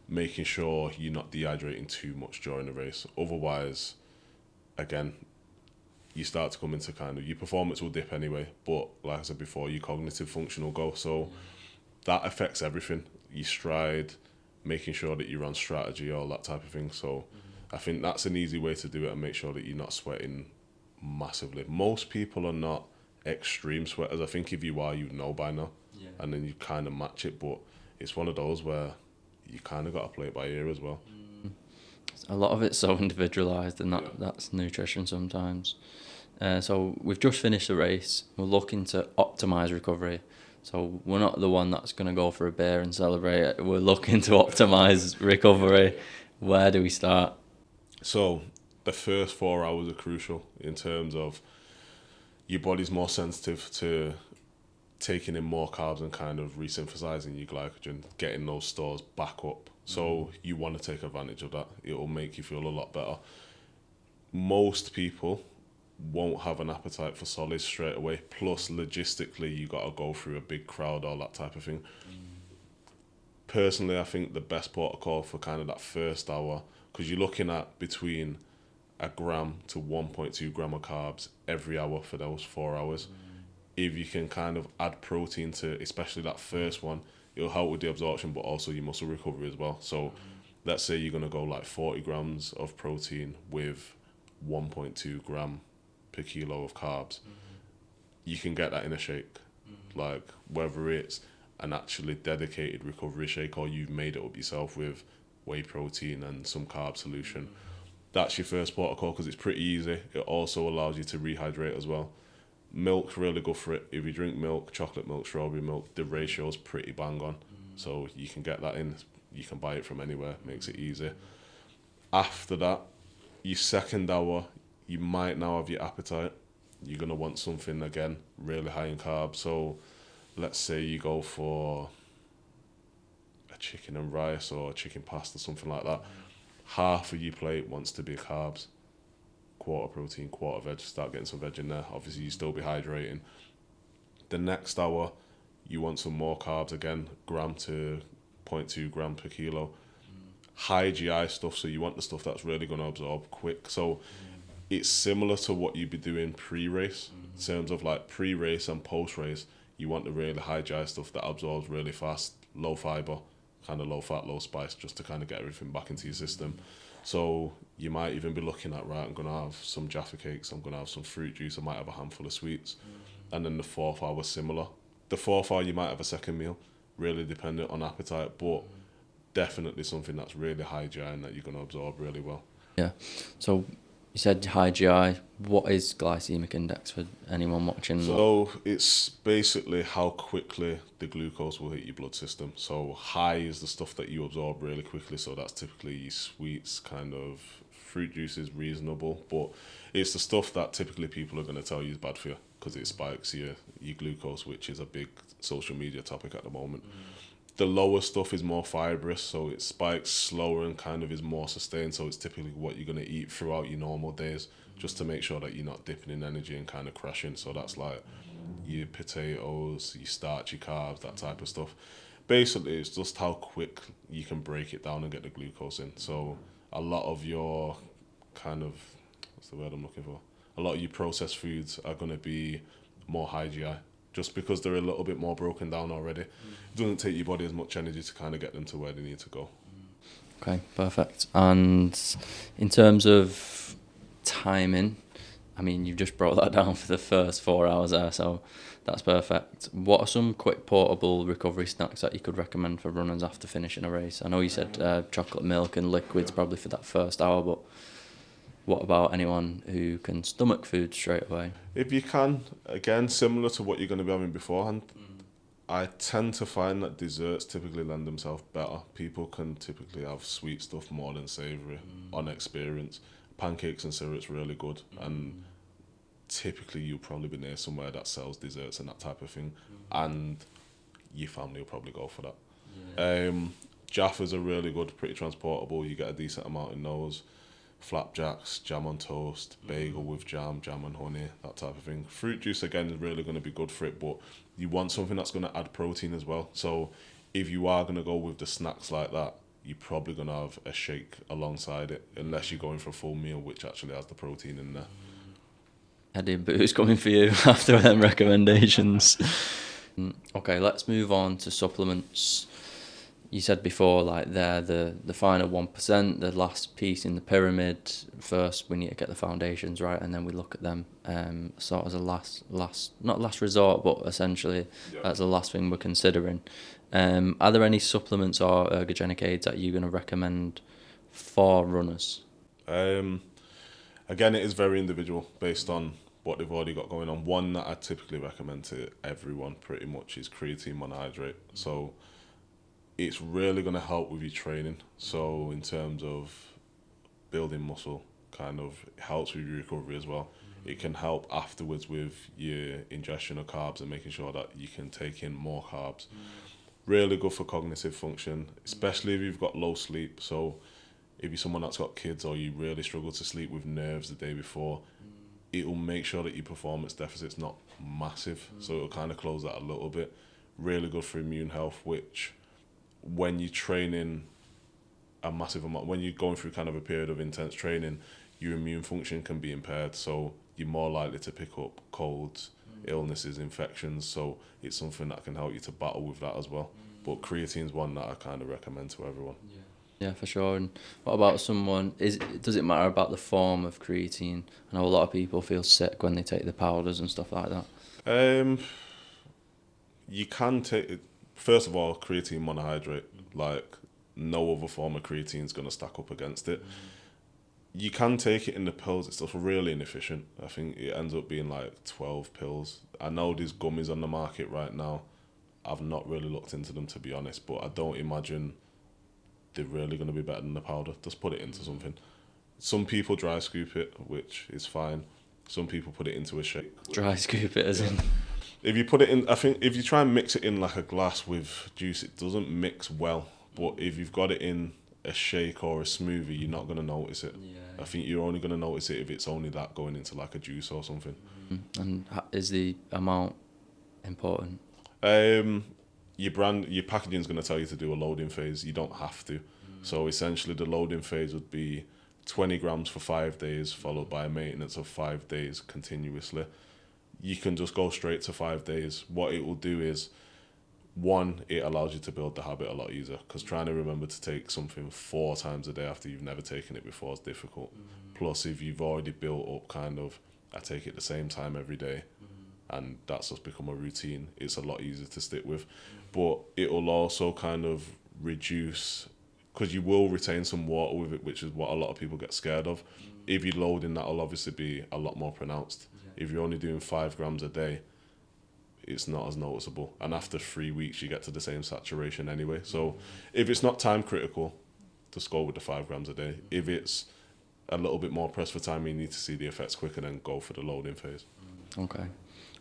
making sure you're not dehydrating too much during the race. Otherwise, again, you start to come into kind of, your performance will dip anyway, but like I said before, your cognitive function will go. So that affects everything. Your stride, making sure that you're on strategy, all that type of thing. So I think that's an easy way to do it and make sure that you're not sweating massively. Most people are not extreme sweaters. I think if you are, you know by now. Yeah. And then you kind of match it. But it's one of those where you kind of got to play it by ear as well. A lot of it's so individualised, and that's nutrition sometimes. So we've just finished the race. We're looking to optimise recovery. So we're not the one that's going to go for a beer and celebrate it. We're looking to optimise recovery. Where do we start? So the first 4 hours are crucial in terms of your body's more sensitive to taking in more carbs and kind of resynthesizing your glycogen, getting those stores back up. So you want to take advantage of that. It will make you feel a lot better. Most people won't have an appetite for solids straight away. Plus, logistically, you got to go through a big crowd, all that type of thing. Personally, I think the best protocol for kind of that first hour, because you're looking at between a gram to 1.2 gram of carbs every hour for those 4 hours. If you can kind of add protein to, especially that first one, it'll help with the absorption, but also your muscle recovery as well. So let's say you're going to go like 40 grams of protein with 1.2 gram per kilo of carbs. You can get that in a shake. Like whether it's an actually dedicated recovery shake or you've made it up yourself with whey protein and some carb solution. That's your first protocol because it's pretty easy. It also allows you to rehydrate as well. Milk's really good for it. If you drink milk, chocolate milk, strawberry milk, the ratio's pretty bang on. So you can get that in. You can buy it from anywhere. Makes it easy. After that, your second hour, you might now have your appetite. You're going to want something, again, really high in carbs. So let's say you go for a chicken and rice or chicken pasta, something like that. Half of your plate wants to be carbs. Quarter protein, quarter veg, start getting some veg in there. Obviously, you still be hydrating. The next hour, you want some more carbs again, gram to 0.2 gram per kilo. High GI stuff, so you want the stuff that's really going to absorb quick. So it's similar to what you'd be doing pre-race, in terms of like pre-race and post-race. You want the really high GI stuff that absorbs really fast, low fiber, kind of low fat, low spice, just to kind of get everything back into your system. So you might even be looking at, right, I'm going to have some Jaffa cakes, I'm going to have some fruit juice, I might have a handful of sweets. And then the fourth hour similar. The fourth hour you might have a second meal, really dependent on appetite, but definitely something that's really high GI and that you're going to absorb really well. Yeah. So you said high GI. What is glycemic index for anyone watching? So it's basically how quickly the glucose will hit your blood system. So high is the stuff that you absorb really quickly. So that's typically your sweets, kind of fruit juice is reasonable, but it's the stuff that typically people are going to tell you is bad for you because it spikes your glucose, which is a big social media topic at the moment. The lower stuff is more fibrous, so it spikes slower and kind of is more sustained. So it's typically what you're going to eat throughout your normal days, just to make sure that you're not dipping in energy and kind of crashing. So that's like your potatoes, your starchy carbs, that type of stuff. Basically, it's just how quick you can break it down and get the glucose in. So a lot of your kind of, what's the word I'm looking for? A lot of your processed foods are going to be more high GI. Just because they're a little bit more broken down already. It doesn't take your body as much energy to kind of get them to where they need to go. Okay, perfect. And in terms of timing, I mean, you've just brought that down for the first 4 hours there, so that's perfect. What are some quick portable recovery snacks that you could recommend for runners after finishing a race? I know you said chocolate milk and liquids probably for that first hour, but what about anyone who can stomach food straight away? If you can, again, similar to what you're going to be having beforehand, I tend to find that desserts typically lend themselves better. People can typically have sweet stuff more than savoury on experience. Pancakes and syrups really good, and typically you'll probably be near somewhere that sells desserts and that type of thing, and your family will probably go for that. Jaffas are really good, pretty transportable. You get a decent amount in those. Flapjacks, jam on toast, bagel with jam and honey, that type of thing. Fruit juice, again, is really going to be good for it, but you want something that's going to add protein as well. So if you are going to go with the snacks like that, you're probably going to have a shake alongside it, unless you're going for a full meal, which actually has the protein in there. Eddie and Boo's coming for you after them recommendations. Okay, let's move on to supplements. You said before, like they're the final 1%, the last piece in the pyramid. First, we need to get the foundations right, and then we look at them sort of as a last, not last resort, but essentially as the last thing we're considering. Are there any supplements or ergogenic aids that you're going to recommend for runners? Again, it is very individual based on what they've already got going on. One that I typically recommend to everyone pretty much is creatine monohydrate. So it's really going to help with your training. So in terms of building muscle, kind of helps with your recovery as well. It can help afterwards with your ingestion of carbs and making sure that you can take in more carbs. Really good for cognitive function, especially if you've got low sleep. So if you're someone that's got kids or you really struggle to sleep with nerves the day before, it'll make sure that your performance deficit's not massive. So it'll kind of close that a little bit. Really good for immune health, which when you're training a massive amount, when you're going through kind of a period of intense training, your immune function can be impaired. So you're more likely to pick up colds, illnesses, infections. So it's something that can help you to battle with that as well. But creatine's one that I kind of recommend to everyone. Yeah, for sure. And what about someone, does it matter about the form of creatine? I know a lot of people feel sick when they take the powders and stuff like that. You can take, first of all, creatine monohydrate, like no other form of creatine is going to stack up against it. You can take it in the pills. It's just really inefficient. I think it ends up being like 12 pills. I know there's gummies on the market right now. I've not really looked into them, to be honest, but I don't imagine they're really going to be better than the powder. Just put it into something. Some people dry scoop it, which is fine. Some people put it into a shake. Dry scoop it as in? If you put it in, I think if you try and mix it in like a glass with juice, it doesn't mix well. But if you've got it in a shake or a smoothie, you're not going to notice it. I think you're only going to notice it if it's only that going into like a juice or something. And is the amount important? Your packaging is going to tell you to do a loading phase. You don't have to. So essentially the loading phase would be 20 grams for 5 days, followed by a maintenance of 5 days continuously. You can just go straight to 5 days. What it will do is, one, it allows you to build the habit a lot easier, because trying to remember to take something 4 times a day after you've never taken it before is difficult. Plus, if you've already built up kind of, I take it the same time every day, and that's just become a routine, it's a lot easier to stick with. But it will also kind of reduce, because you will retain some water with it, which is what a lot of people get scared of. If you're loading, that'll obviously be a lot more pronounced. If you're only doing 5 grams a day, it's not as noticeable. And after 3 weeks, you get to the same saturation anyway. So if it's not time critical, just go with the 5 grams a day. If it's a little bit more pressed for time, you need to see the effects quicker, then go for the loading phase. Okay.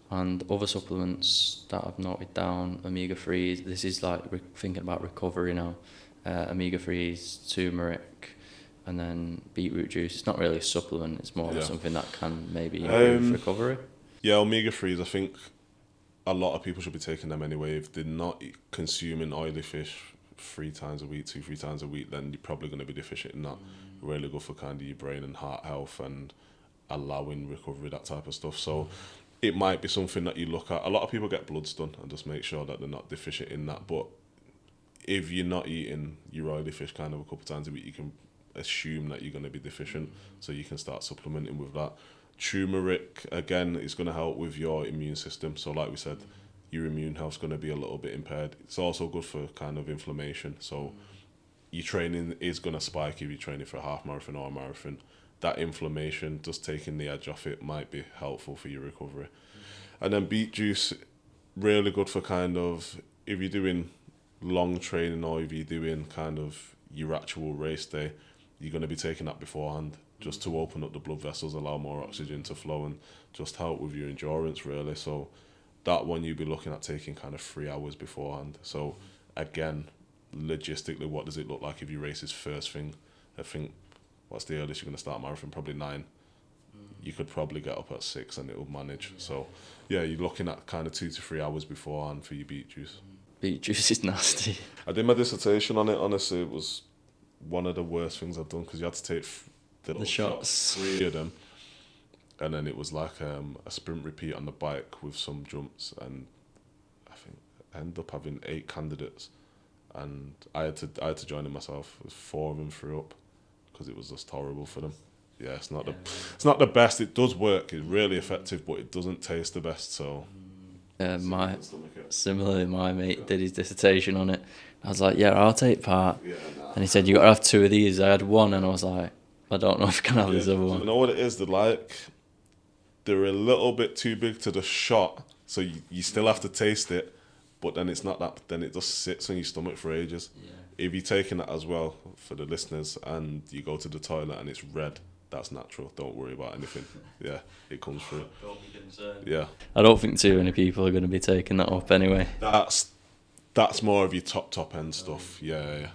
And other supplements that I've noted down, omega-3s, this is like thinking about recovery now. Omega-3s, turmeric, and then beetroot juice. It's not really a supplement, it's more something that can maybe improve recovery. Yeah, omega-3s, I think a lot of people should be taking them anyway. If they're not consuming oily fish 3 times a week, 2-3 times a week, then you're probably going to be deficient in that. Really good for kind of your brain and heart health and allowing recovery, that type of stuff. So it might be something that you look at. A lot of people get bloods done and just make sure that they're not deficient in that. But if you're not eating your oily fish kind of a couple of times a week, you can assume that you're going to be deficient. So you can start supplementing with that. Turmeric, again, is going to help with your immune system. So like we said, your immune health's going to be a little bit impaired. It's also good for kind of inflammation. So your training is going to spike if you're training for a half marathon or a marathon. That inflammation, just taking the edge off it, might be helpful for your recovery. And then beet juice, really good for kind of, if you're doing long training or if you're doing kind of your actual race day, you're going to be taking that beforehand, just to open up the blood vessels, allow more oxygen to flow, and just help with your endurance, really. So that one you'll be looking at taking kind of 3 hours beforehand. So again, logistically, what does it look like if your race is first thing? I think, what's the earliest you're going to start a marathon? Probably 9. You could probably get up at 6 and it'll manage. So yeah, you're looking at kind of 2 to 3 hours beforehand for your beet juice. Beet juice is nasty. I did my dissertation on it. Honestly, it was one of the worst things I've done, because you had to take the shots, 3 of them, and then it was like a sprint repeat on the bike with some jumps, and I think I ended up having 8 candidates, and I had to join in myself. 4 of them threw up because it was just horrible for them. Yeah, it's not the best. It does work. It's really effective, but it doesn't taste the best. So similarly, my mate did his dissertation on it. I was like, yeah, I'll take part. And he said, you got to have 2 of these. I had 1, and I was like, I don't know if I can have this other one. You know what it is? they're a little bit too big to the shot, so you still have to taste it, but then it's not that. Then it just sits on your stomach for ages. Yeah. If you're taking that as well for the listeners, and you go to the toilet and it's red, that's natural. Don't worry about anything. Yeah, it comes through. Don't be concerned. Yeah, I don't think too many people are going to be taking that up anyway. that's more of your top end stuff. Yeah. Yeah,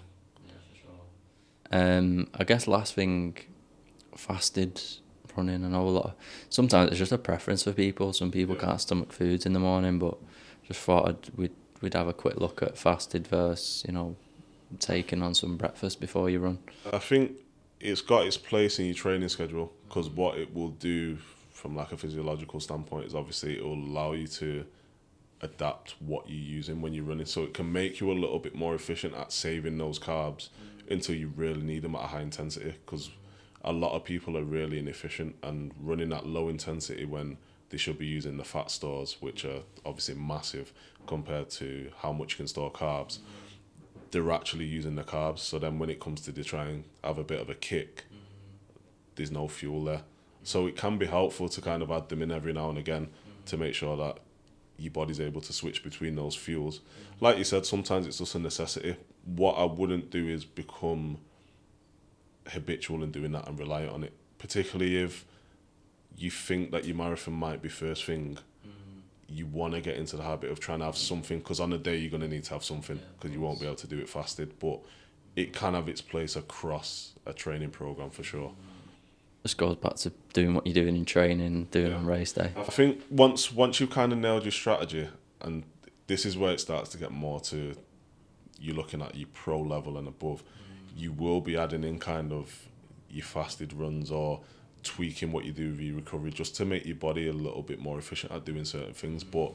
for sure. I guess last thing, fasted running. I know sometimes it's just a preference for people. Some people can't stomach foods in the morning, but just thought we'd have a quick look at fasted versus, taking on some breakfast before you run. I think it's got its place in your training schedule, because what it will do from like a physiological standpoint is obviously it will allow you to adapt what you're using when you're running, so it can make you a little bit more efficient at saving those carbs until you really need them at a high intensity, because a lot of people are really inefficient and running at low intensity when they should be using the fat stores, which are obviously massive compared to how much you can store carbs. They're actually using the carbs, so then when it comes to try and have a bit of a kick, there's no fuel there. So it can be helpful to kind of add them in every now and again to make sure that your body's able to switch between those fuels. Like you said, sometimes it's just a necessity. What I wouldn't do is become habitual in doing that and rely on it, particularly if you think that your marathon might be first thing. You want to get into the habit of trying to have something, because on the day you're going to need to have something, because you won't be able to do it fasted, but it can have its place across a training program for sure. Just goes back to doing what you're doing in training, doing on race day. I think once you've kind of nailed your strategy, and this is where it starts to get more to you looking at your pro level and above, you will be adding in kind of your fasted runs or tweaking what you do with your recovery just to make your body a little bit more efficient at doing certain things. But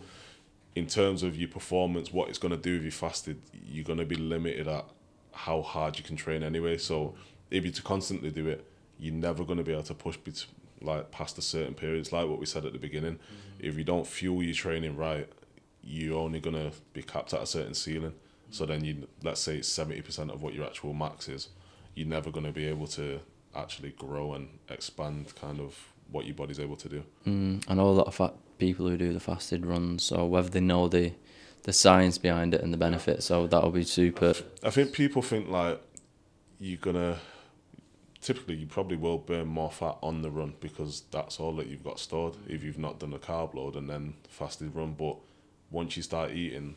in terms of your performance, what it's going to do with your fasted, you're going to be limited at how hard you can train anyway. So if you to constantly do it, you're never going to be able to push past a certain period. It's like what we said at the beginning. If you don't fuel your training right, you're only going to be capped at a certain ceiling. So then let's say it's 70% of what your actual max is. You're never going to be able to actually grow and expand kind of what your body's able to do. I know a lot of people who do the fasted runs, so whether they know the science behind it and the benefits, so that'll be super. I think people think like typically you probably will burn more fat on the run because that's all that you've got stored if you've not done a carb load and then fasted run. But once you start eating,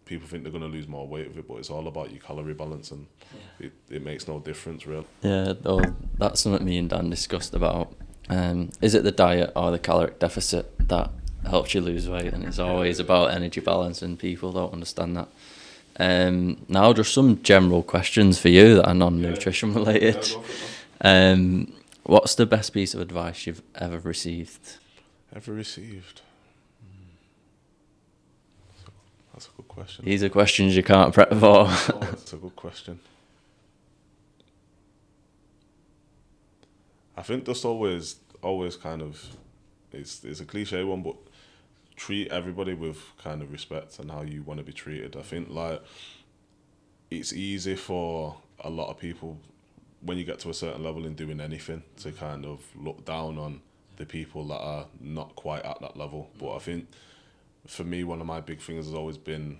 people think they're going to lose more weight with it, but it's all about your calorie balance, and it makes no difference really. Yeah, that's something me and Dan discussed about. Is it the diet or the caloric deficit that helps you lose weight? And it's always about energy balance, and people don't understand that. Now, just some general questions for you that are non-nutrition related. What's the best piece of advice you've ever received? That's a good question. These are questions you can't prep for. That's a good question. I think just always kind of, it's a cliche one, but treat everybody with kind of respect and how you want to be treated. I think like it's easy for a lot of people when you get to a certain level in doing anything to kind of look down on the people that are not quite at that level. But I think for me, one of my big things has always been,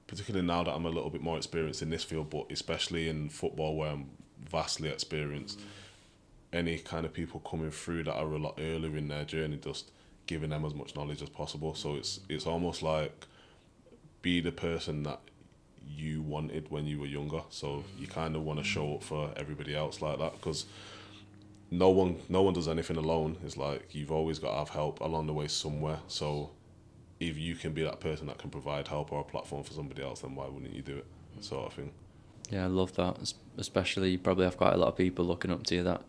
particularly now that I'm a little bit more experienced in this field, but especially in football where I'm vastly experienced, any kind of people coming through that are a lot earlier in their journey, just giving them as much knowledge as possible. So it's almost like be the person that you wanted when you were younger. So you kind of want to show up for everybody else like that, because no one does anything alone. It's like you've always got to have help along the way somewhere. So if you can be that person that can provide help or a platform for somebody else, then why wouldn't you do it? So I think. Yeah, I love that. Especially you probably have quite a lot of people looking up to you that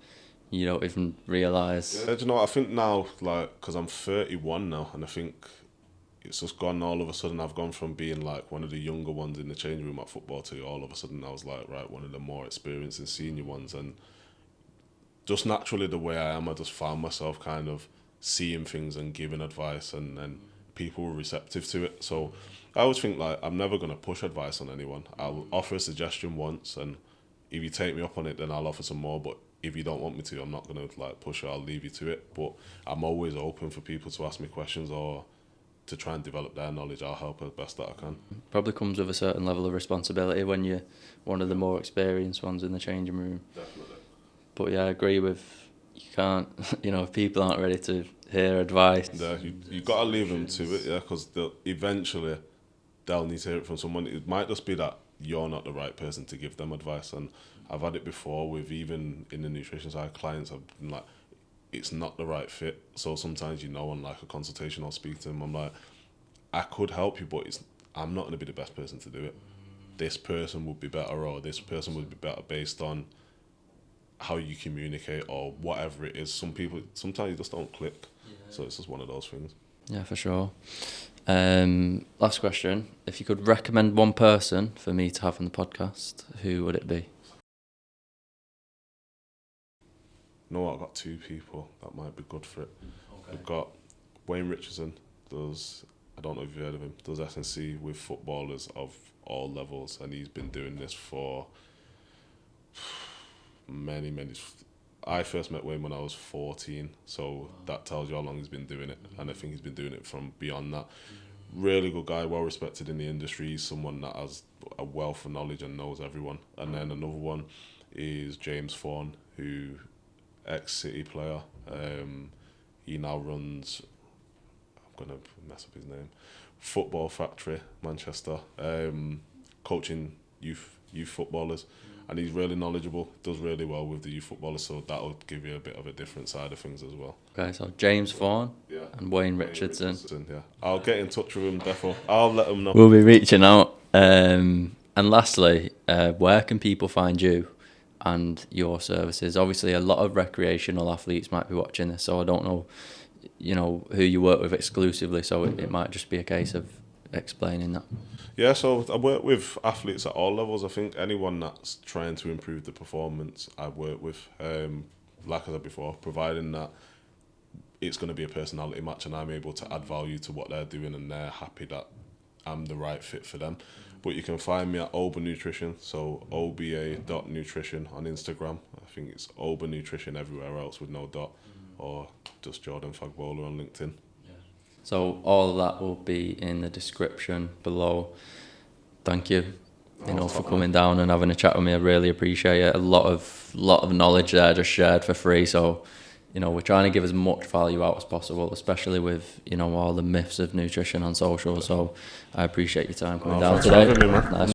you don't even realise. Yeah, do you know what? I think now, like, because I'm 31 now, and I think it's just gone all of a sudden. I've gone from being like one of the younger ones in the change room at football to all of a sudden I was like, right, one of the more experienced and senior ones. And just naturally the way I am, I just found myself kind of seeing things and giving advice, and people were receptive to it. So I always think like I'm never going to push advice on anyone. I'll offer a suggestion once, and if you take me up on it, then I'll offer some more. But if you don't want me to, I'm not gonna like push it. I'll leave you to it. But I'm always open for people to ask me questions or to try and develop their knowledge. I'll help as best that I can. Probably comes with a certain level of responsibility when you're one of the more experienced ones in the changing room. Definitely. But yeah, I agree with, you can't, if people aren't ready to hear advice. Yeah, you gotta leave them to it, yeah, because eventually they'll need to hear it from someone. It might just be that you're not the right person to give them advice, and I've had it before with, even in the nutrition side, clients have been like, it's not the right fit. So sometimes, on like a consultation, I'll speak to them. I'm like, I could help you, but I'm not going to be the best person to do it. This person would be better, or this person would be better based on how you communicate or whatever it is. Some people, sometimes you just don't click. So it's just one of those things. Yeah, for sure. Last question. If you could recommend one person for me to have on the podcast, who would it be? You know what? I've got two people that might be good for it. Okay. We've got Wayne Richardson, I don't know if you've heard of him, does S&C with footballers of all levels, and he's been doing this for many. I first met Wayne when I was 14, so that tells you how long he's been doing it, and I think he's been doing it from beyond that. Really good guy, well respected in the industry. He's someone that has a wealth of knowledge and knows everyone. And then another one is James Fawn, who ex-City player. He now runs, I'm gonna mess up his name, Football Factory, Manchester, coaching youth footballers. And he's really knowledgeable, does really well with the youth footballers, so that'll give you a bit of a different side of things as well. Okay, so James Fawn and Wayne Richardson. Yeah. I'll get in touch with him, therefore. I'll let him know. We'll be reaching out. And lastly, where can people find you and your services? Obviously, a lot of recreational athletes might be watching this, so I don't know, who you work with exclusively, so it might just be a case of explaining that. Yeah, so I work with athletes at all levels. I think anyone that's trying to improve the performance, I work with. Like I said before, providing that it's going to be a personality match and I'm able to add value to what they're doing and they're happy that I'm the right fit for them. But you can find me at Oba Nutrition, so oba.nutrition on Instagram. I think it's Oba Nutrition everywhere else with no dot, or just Jordan Fagbola on LinkedIn. So all of that will be in the description below. Thank you, for coming down and having a chat with me. I really appreciate it. A lot of knowledge there just shared for free. So, we're trying to give as much value out as possible, especially with, all the myths of nutrition on social. So I appreciate your time coming down today. Nice.